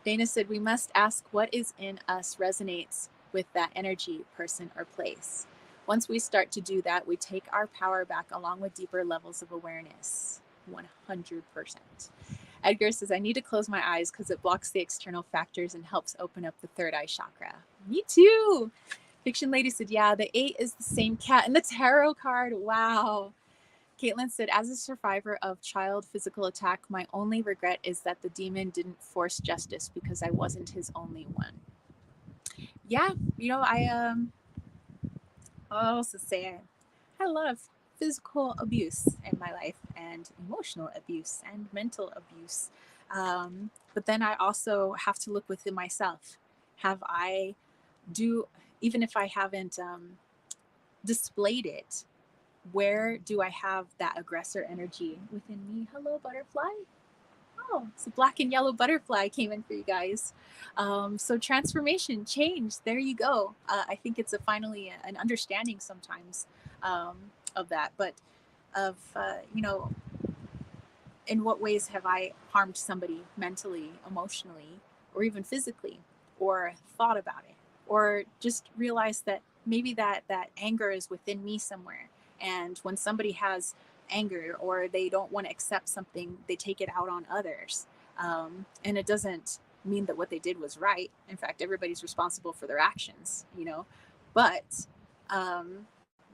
Dana said, we must ask what is in us resonates with that energy, person, or place. Once we start to do that, we take our power back along with deeper levels of awareness. 100%. Edgar says, I need to close my eyes because it blocks the external factors and helps open up the third eye chakra. Me too. Fiction Lady said, yeah, the 8 is the same cat in the tarot card. Wow. Caitlin said, as a survivor of child physical attack, my only regret is that the demon didn't force justice because I wasn't his only one. Yeah, I'll also say I had a lot of physical abuse in my life, and emotional abuse, and mental abuse. But then I also have to look within myself. Have I do Even if I haven't displayed it, where do I have that aggressor energy within me? Hello, butterfly. Oh, it's a black and yellow butterfly came in for you guys. So transformation, change. There you go. I think it's finally an understanding sometimes of that, but of in what ways have I harmed somebody mentally, emotionally, or even physically, or thought about it, or just realized that maybe that anger is within me somewhere. And when somebody has anger, or they don't want to accept something, they take it out on others. And it doesn't mean that what they did was right. In fact, everybody's responsible for their actions, But um,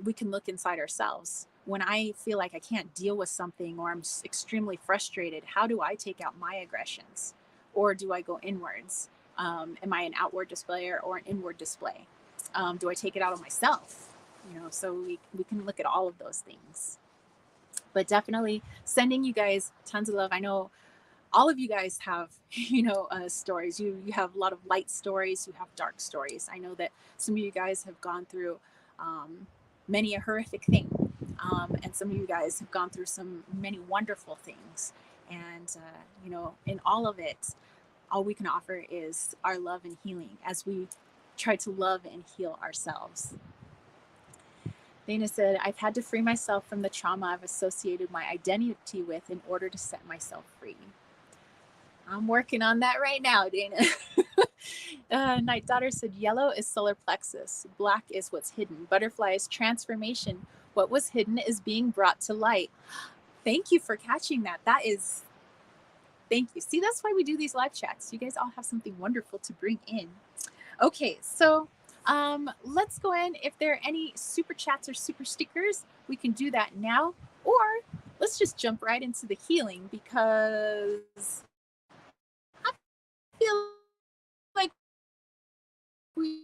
we can look inside ourselves. When I feel like I can't deal with something, or I'm extremely frustrated, how do I take out my aggressions? Or do I go inwards? Am I an outward displayer or an inward display? Do I take it out on myself? So we can look at all of those things. But definitely sending you guys tons of love. I know all of you guys have stories. You have a lot of light stories, you have dark stories. I know that some of you guys have gone through um, many a horrific thing, and some of you guys have gone through many wonderful things. And in all of it, all we can offer is our love and healing as we try to love and heal ourselves. Dana said, I've had to free myself from the trauma I've associated my identity with in order to set myself free. I'm working on that right now, Dana. Night Daughter said, yellow is solar plexus. Black is what's hidden. Butterfly is transformation. What was hidden is being brought to light. Thank you for catching that. Thank you. See, that's why we do these live chats. You guys all have something wonderful to bring in. Okay, so let's go in. If there are any super chats or super stickers, we can do that now. Or let's just jump right into the healing, because I feel like we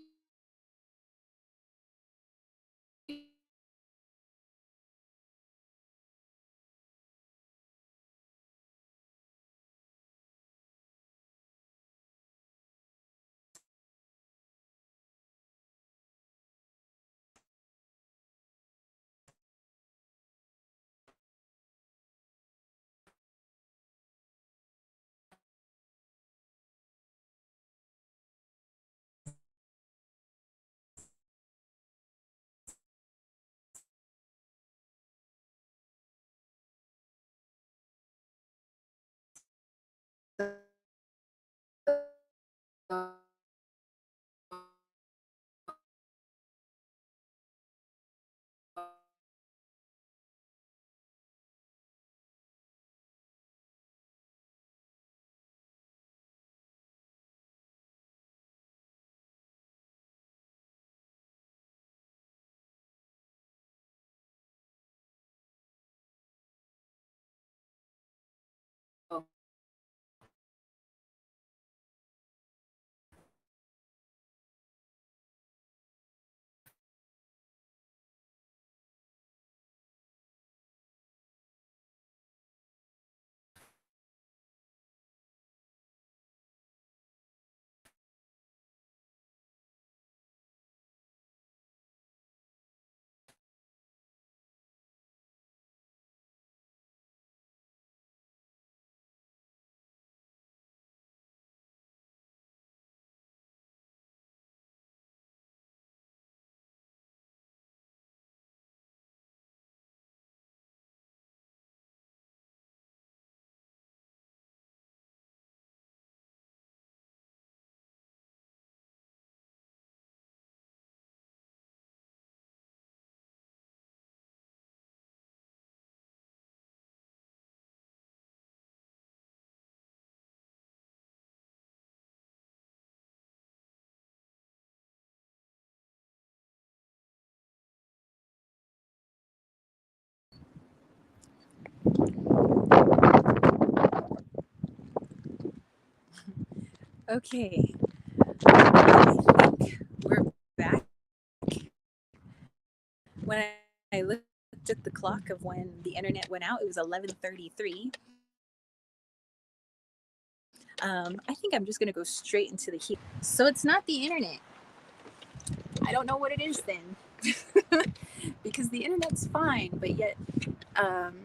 Okay, I think we're back. When I looked at the clock of when the internet went out, it was 11:33. I think I'm just gonna go straight into the heat. So it's not the internet. I don't know what it is then, because the internet's fine, but yet um,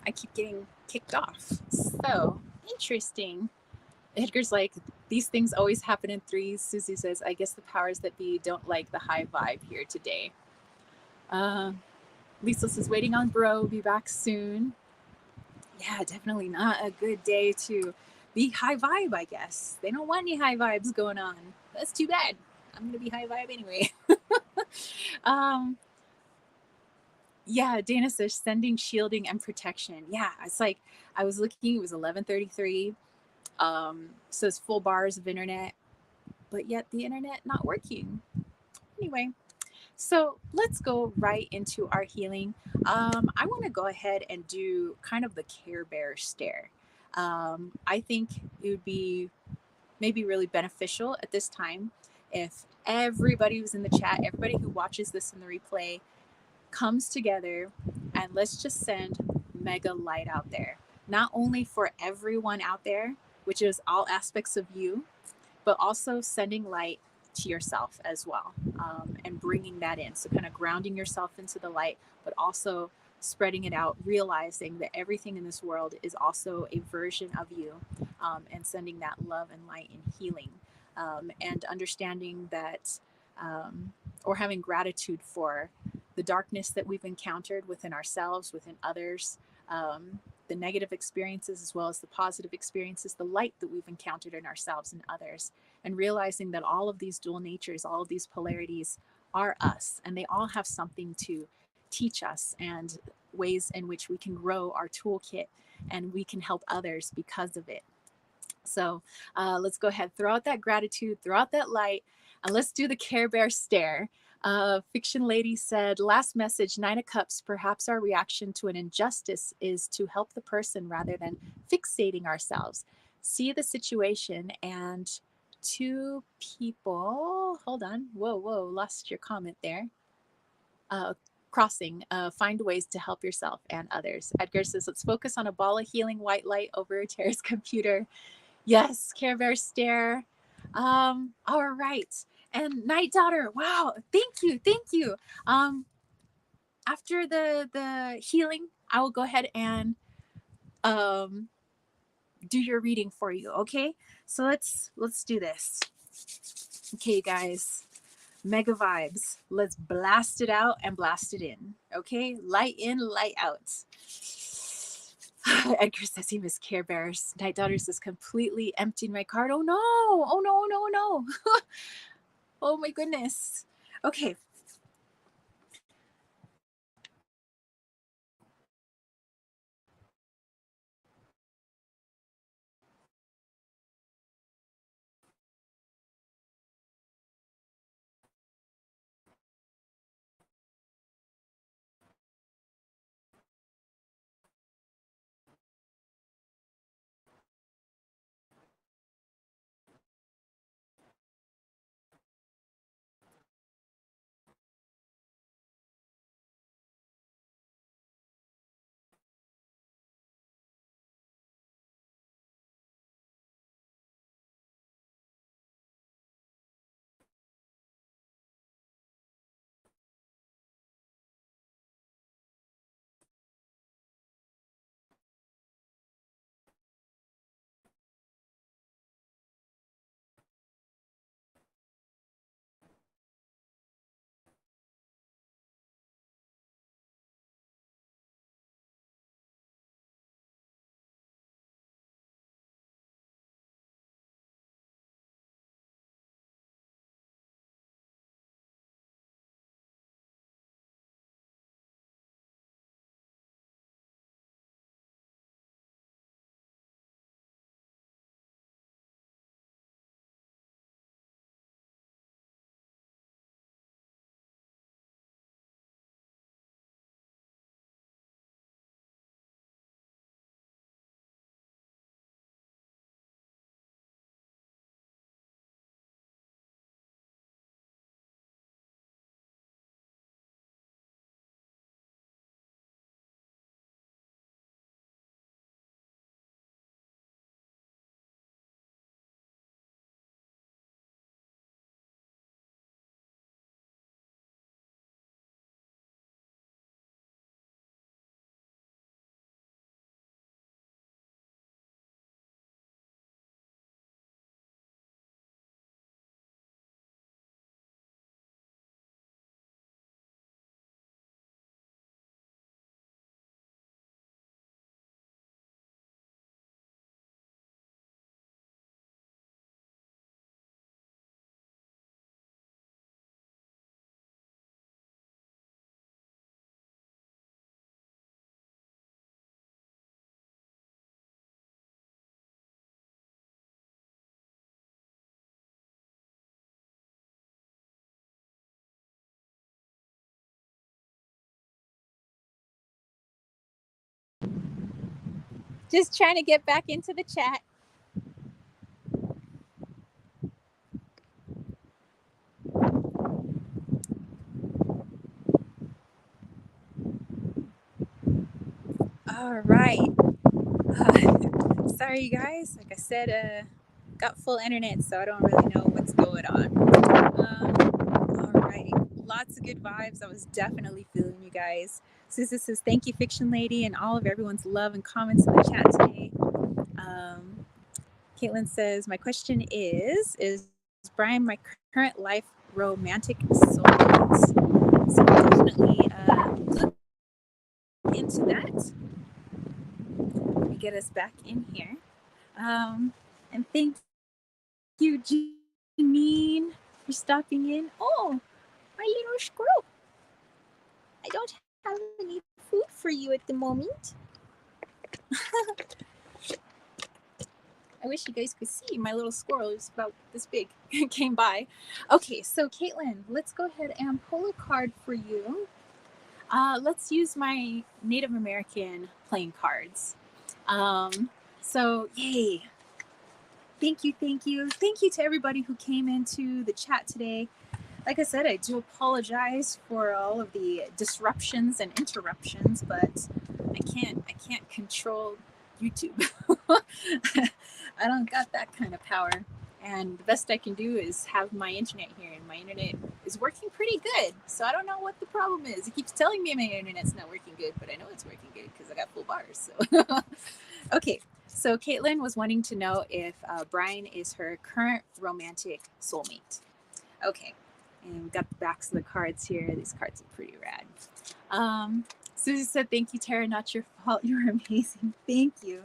I keep getting kicked off. So interesting. Edgar's like, these things always happen in threes. Susie says, I guess the powers that be don't like the high vibe here today. Uh, Lisa says, waiting on bro, be back soon. Yeah, definitely not a good day to be high vibe, I guess. They don't want any high vibes going on. That's too bad. I'm going to be high vibe anyway. um, yeah, Dana says sending shielding and protection. Yeah, it's like I was looking, it was 11:33. Says full bars of internet, but yet the internet not working. Anyway, so let's go right into our healing. I want to go ahead and do kind of the Care Bear stare. I think it would be maybe really beneficial at this time if everybody who's in the chat, everybody who watches this in the replay, comes together and let's just send mega light out there. Not only for everyone out there, which is all aspects of you, but also sending light to yourself as well, and bringing that in. So, kind of grounding yourself into the light, but also spreading it out, realizing that everything in this world is also a version of you, and sending that love and light and healing, and understanding that, or having gratitude for the darkness that we've encountered within ourselves, within others. The negative experiences as well as the positive experiences, the light that we've encountered in ourselves and others, and realizing that all of these dual natures, all of these polarities are us, and they all have something to teach us and ways in which we can grow our toolkit and we can help others because of it. So let's go ahead, throw out that gratitude, throw out that light, and let's do the Care Bear stare. Fiction Lady said, last message, Nine of Cups. Perhaps our reaction to an injustice is to help the person rather than fixating ourselves. See the situation and two people. Hold on. Whoa, lost your comment there. Uh, Crossing, find ways to help yourself and others. Edgar says, let's focus on a ball of healing white light over Tara's computer. Yes, Care Bear stare. All right. And Night Daughter, wow, thank you. After the healing, I will go ahead and um do your reading for you, okay? So let's do this. Okay, guys. Mega vibes. Let's blast it out and blast it in. Okay? Light in, light out. Edgar says he missed Care Bears. Night Daughters has completely emptied my card. Oh no! Oh no, no, no. Oh my goodness. Okay. Just trying to get back into the chat. All right. Sorry, you guys. Like I said, got full internet, so I don't really know what's going on. All right. Lots of good vibes. I was definitely feeling you guys. Susan says, thank you, Fiction Lady, and all of everyone's love and comments in the chat today. Caitlin says, my question is Brian my current life romantic soulmate? So definitely look into that. Let me get us back in here. And thank you, Janine, for stopping in. Oh, my little squirrel. I don't have any food for you at the moment. I wish you guys could see my little squirrel is about this big came by. Okay, so Caitlin, let's go ahead and pull a card for you. Let's use my Native American playing cards. So yay. Thank you to everybody who came into the chat today. Like I said, I do apologize for all of the disruptions and interruptions, but I can't control YouTube. I don't got that kind of power. And the best I can do is have my internet here, and my internet is working pretty good. So I don't know what the problem is. It keeps telling me my internet's not working good, but I know it's working good because I got full bars. So okay. So Caitlin was wanting to know if Brian is her current romantic soulmate. Okay. And we've got the backs of the cards here. These cards are pretty rad. Susie said, thank you, Tara. Not your fault. You're amazing. Thank you.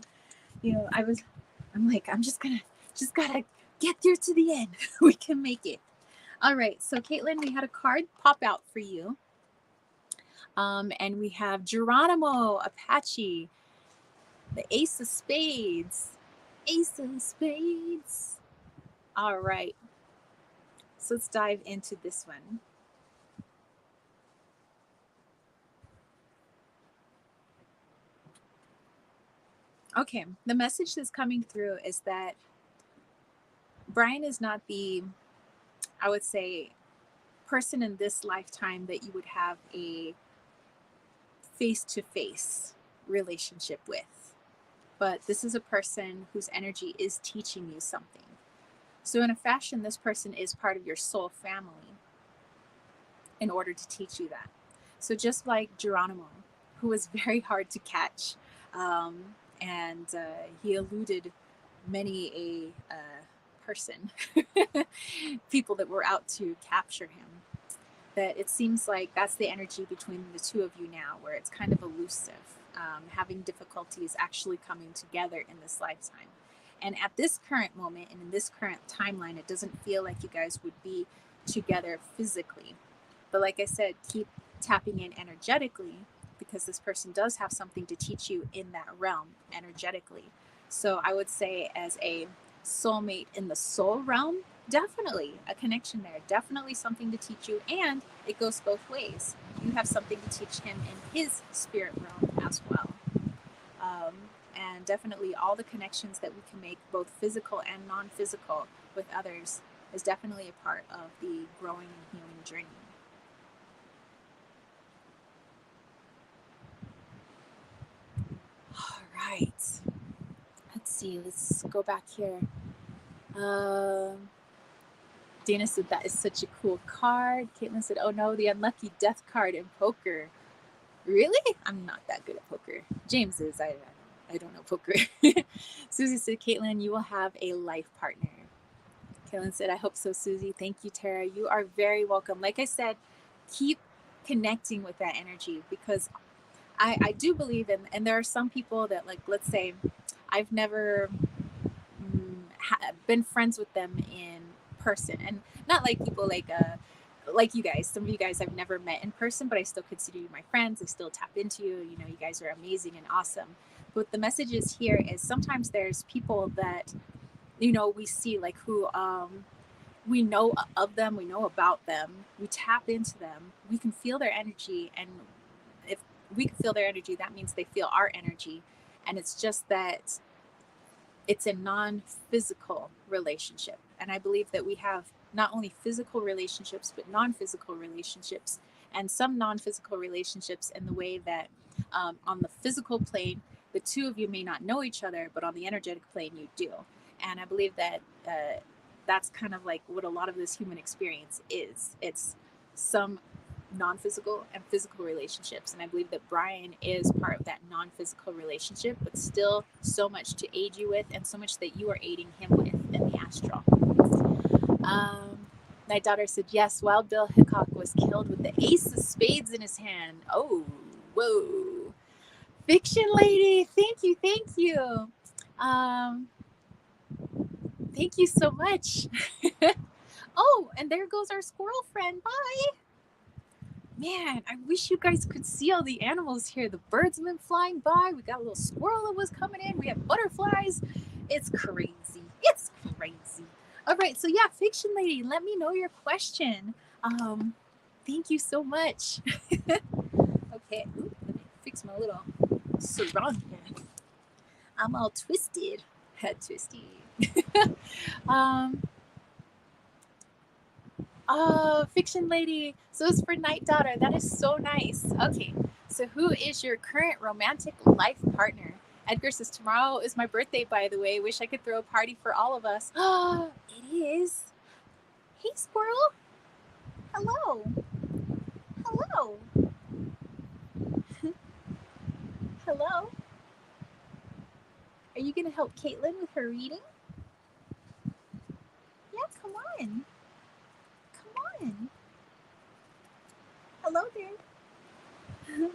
You know, I'm like, just gotta get through to the end. We can make it. All right. So Caitlin, we had a card pop out for you. And we have Geronimo, Apache, the Ace of Spades. Ace of Spades. All right. So let's dive into this one. Okay, the message that's coming through is that Brian is not the, I would say, person in this lifetime that you would have a face-to-face relationship with. But this is a person whose energy is teaching you something. So in a fashion, this person is part of your soul family in order to teach you that. So just like Geronimo, who was very hard to catch, and he eluded many a person, people that were out to capture him. That it seems like that's the energy between the two of you now, where it's kind of elusive, having difficulties actually coming together in this lifetime. And at this current moment and in this current timeline, it doesn't feel like you guys would be together physically. But like I said, keep tapping in energetically, because this person does have something to teach you in that realm energetically. So I would say, as a soulmate in the soul realm, definitely a connection there, definitely something to teach you. And it goes both ways. You have something to teach him in his spirit realm as well. And definitely all the connections that we can make, both physical and non-physical, with others is definitely a part of the growing and healing journey. All right. Let's see. Let's go back here. Dana said that is such a cool card. Caitlin said, oh no, the unlucky death card in poker. Really? I'm not that good at poker. James is. I don't know poker. Susie said, Caitlin, you will have a life partner. Caitlin said, I hope so, Susie. Thank you, Tara. You are very welcome. Like I said, keep connecting with that energy, because I do believe in, and there are some people that, like, let's say I've never been friends with them in person, and not like people like you guys. Some of you guys I've never met in person, but I still consider you my friends. I still tap into you. You know, you guys are amazing and awesome. But the message is here is sometimes there's people that, you know, we see, like, who we know of them, we know about them, we tap into them, we can feel their energy, and if we can feel their energy, that means they feel our energy. And it's just that it's a non-physical relationship. And I believe that we have not only physical relationships but non-physical relationships, and some non-physical relationships in the way that on the physical plane the two of you may not know each other, but on the energetic plane you do. And I believe that that's kind of like what a lot of this human experience is. It's some non-physical and physical relationships, and I believe that Brian is part of that non-physical relationship, but still so much to aid you with, and so much that you are aiding him with in the astral. My daughter said yes, Wild Bill Hickok was killed with the ace of spades in his hand. Oh, whoa. Fiction lady, thank you, thank you. Thank you so much. Oh, and there goes our squirrel friend. Bye. Man, I wish you guys could see all the animals here. The birds have been flying by. We got a little squirrel that was coming in. We have butterflies. It's crazy. It's crazy. All right, so yeah, fiction lady, let me know your question. Thank you so much. Okay, ooh, let me fix my little sarong here. I'm all twisted. Head twisty. um, Oh, fiction lady. So it's for Night Daughter. That is so nice. Okay. So who is your current romantic life partner? Edgar says, tomorrow is my birthday, by the way. Wish I could throw a party for all of us. Oh, it is. Hey, squirrel. Hello. Hello. Hello. Are you going to help Caitlin with her reading? Yeah, come on. Come on. Hello there.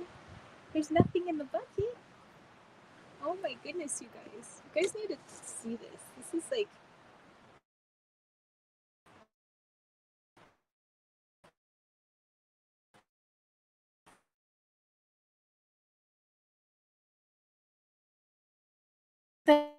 There's nothing in the bucket. Oh my goodness, you guys. You guys need to see this. This is like the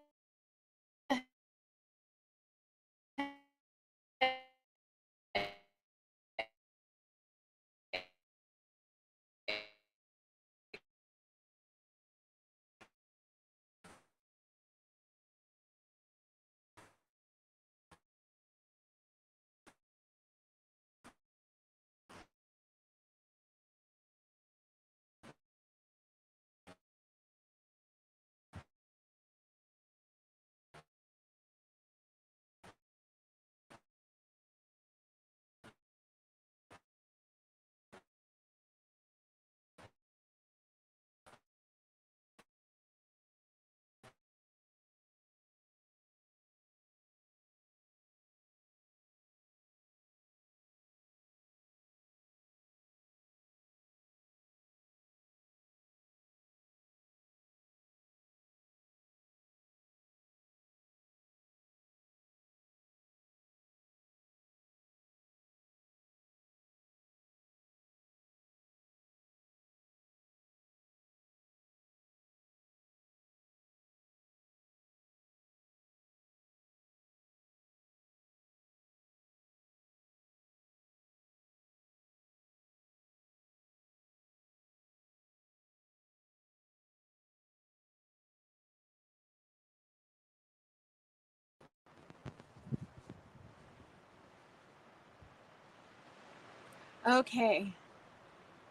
Okay,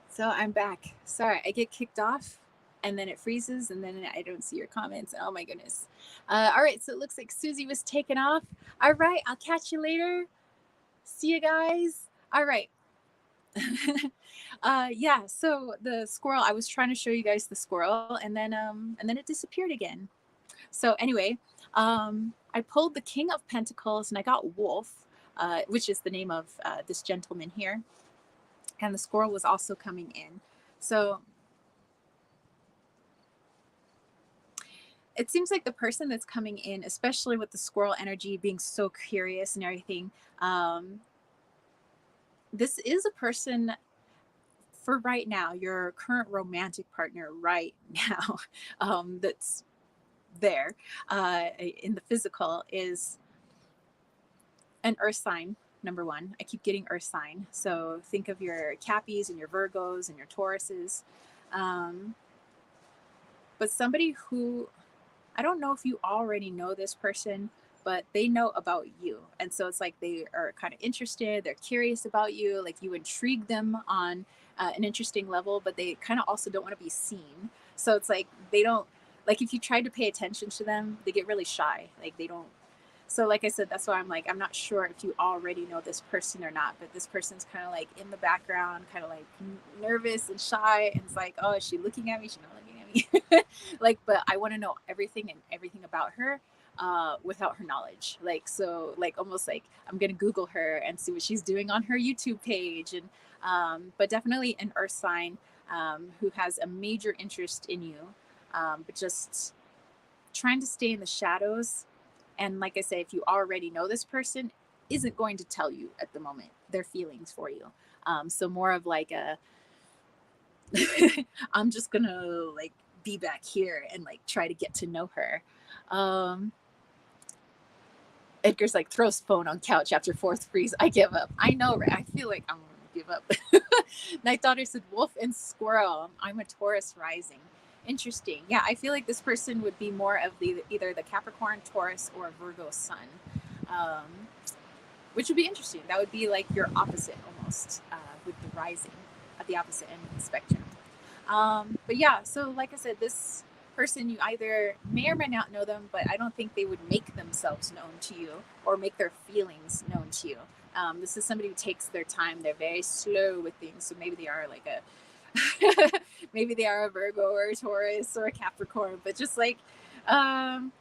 so I'm back. Sorry, I get kicked off and then it freezes and then I don't see your comments. Oh my goodness. All right, so it looks like Susie was taken off. All right, I'll catch you later. See you guys. All right. Yeah, so the squirrel, I was trying to show you guys the squirrel and then it disappeared again. So anyway, I pulled the King of Pentacles and I got Wolf, which is the name of this gentleman here. And the squirrel was also coming in. So it seems like the person that's coming in, especially with the squirrel energy being so curious and everything, this is a person for right now, your current romantic partner right now, that's there in the physical is an earth sign. Number one, I keep getting earth sign. So think of your Cappies and your Virgos and your Tauruses. Um, but somebody who, I don't know if you already know this person, but they know about you. And so it's like they are kind of interested, they're curious about you, like you intrigue them on an interesting level, but they kind of also don't want to be seen. So it's like they don't, like if you try to pay attention to them, they get really shy. Like they don't. So, like I said, that's why I'm like, I'm not sure if you already know this person or not, but this person's kind of like in the background, kind of like nervous and shy. And it's like, oh, is she looking at me? She's not looking at me. Like, but I want to know everything and everything about her without her knowledge. Like, so, like, almost like I'm going to Google her and see what she's doing on her YouTube page. And, but definitely an earth sign who has a major interest in you, but just trying to stay in the shadows. And like I say, if you already know this person, isn't going to tell you at the moment their feelings for you. So more of like a, I'm just gonna like be back here and like try to get to know her. Um, Edgar's like throws phone on couch after fourth freeze. I give up. I know, right? I feel like I'm gonna give up. Night daughter said wolf and squirrel. I'm a Taurus rising. Interesting. Yeah, I feel like this person would be more of the either the Capricorn, Taurus, or Virgo sun, um, which would be interesting. That would be like your opposite almost with the rising at the opposite end of the spectrum. But yeah, so like I said, this person you either may or may not know them, but I don't think they would make themselves known to you or make their feelings known to you. This is somebody who takes their time. They're very slow with things, so maybe they are like a maybe they are a Virgo or a Taurus or a Capricorn, but just like um,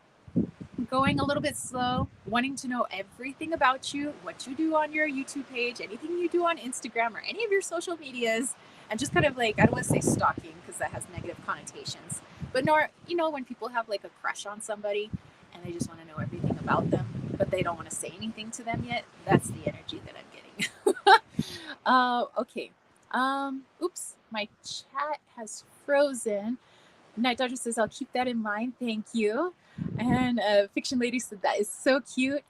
going a little bit slow, wanting to know everything about you, what you do on your YouTube page, anything you do on Instagram or any of your social medias, and just kind of like, I don't want to say stalking because that has negative connotations, but nor, you know, when people have like a crush on somebody and they just want to know everything about them, but they don't want to say anything to them yet, that's the energy that I'm getting. Okay. Oops, my chat has frozen. Night Dodger says, I'll keep that in mind. Thank you. And Fiction Lady said, that is so cute.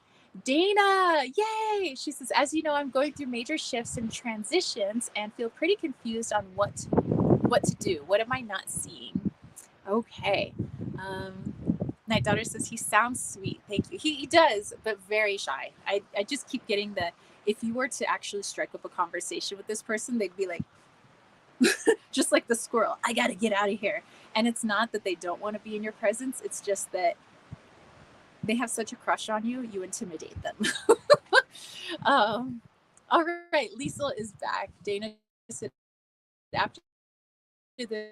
Dana, yay! She says, as you know, I'm going through major shifts and transitions and feel pretty confused on what to do. What am I not seeing? Okay. Um, Night Daughter says, he sounds sweet. Thank you. He does, but very shy. I just keep getting the, if you were to actually strike up a conversation with this person, they'd be like, just like the squirrel, I got to get out of here. And it's not that they don't want to be in your presence, it's just that they have such a crush on you, you intimidate them. um, all right, Liesel is back. Dana said after the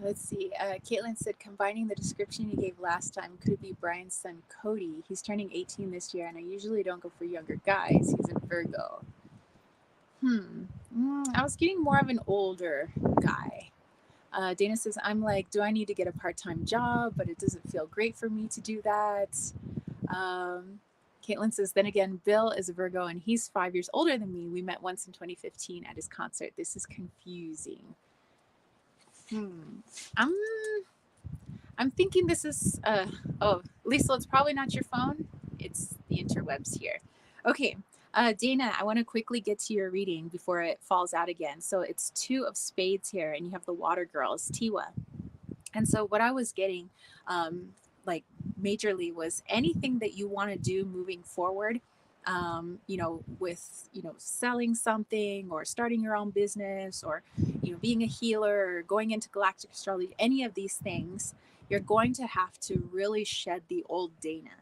Let's see. Caitlin said, combining the description you gave last time, could it be Brian's son Cody? He's turning 18 this year, and I usually don't go for younger guys. He's a Virgo. I was getting more of an older guy. Dana says, I'm like, do I need to get a part time job? But it doesn't feel great for me to do that. Um, Caitlin says, then again, Bill is a Virgo and he's 5 years older than me. We met once in 2015 at his concert. This is confusing. I'm I'm thinking this is oh, Lisa, it's probably not your phone. It's the interwebs here. Okay. Dana, I want to quickly get to your reading before it falls out again. So it's 2 of spades here, and you have the water girls, Tiwa. And so what I was getting, um, like majorly, was anything that you want to do moving forward. With selling something or starting your own business, or being a healer or going into galactic astrology, any of these things, you're going to have to really shed the old Dana.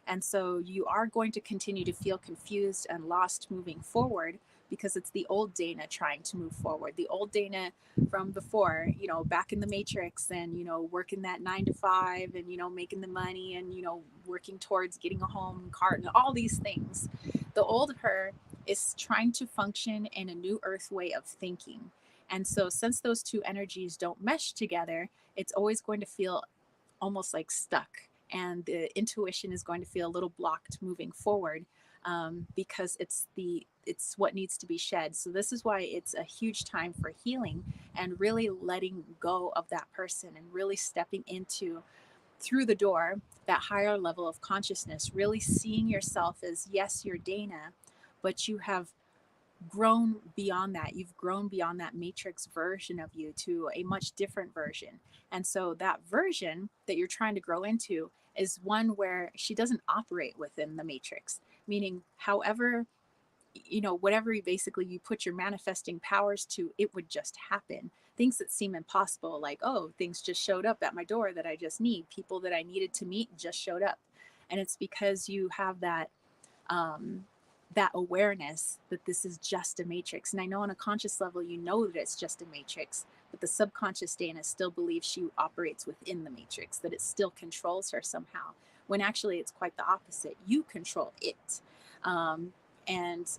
And so you are going to continue to feel confused and lost moving forward, because it's the old Dana trying to move forward. The old Dana from before, back in the matrix, and, working that 9 to 5, and, making the money, and, working towards getting a home, car, and all these things. The old her is trying to function in a new earth way of thinking. And so, since those two energies don't mesh together, it's always going to feel almost like stuck. And the intuition is going to feel a little blocked moving forward, because it's what needs to be shed. So this is why it's a huge time for healing and really letting go of that person, and really stepping into, through the door, that higher level of consciousness, really seeing yourself as, yes, you're Dana, but you have grown beyond that. You've grown beyond that matrix version of you to a much different version. And so that version that you're trying to grow into is one where she doesn't operate within the matrix, meaning however, whatever you put your manifesting powers to, it would just happen. Things that seem impossible, like, oh, things just showed up at my door that I just need. People that I needed to meet just showed up. And it's because you have um, that awareness that this is just a matrix. And I know on a conscious level, that it's just a matrix, but the subconscious Dana still believes she operates within the matrix, that it still controls her somehow, when actually it's quite the opposite. You control it. And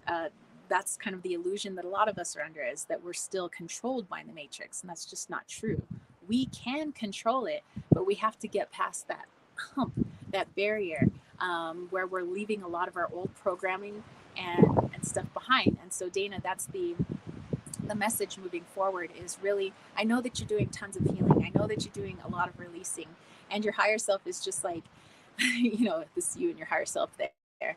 that's kind of the illusion that a lot of us are under, is that we're still controlled by the matrix. And that's just not true. We can control it, but we have to get past that hump, that barrier, where we're leaving a lot of our old programming and stuff behind. And so, Dana, that's the message moving forward, is really, I know that you're doing tons of healing. I know that you're doing a lot of releasing, and your higher self is just like, this you and your higher self there.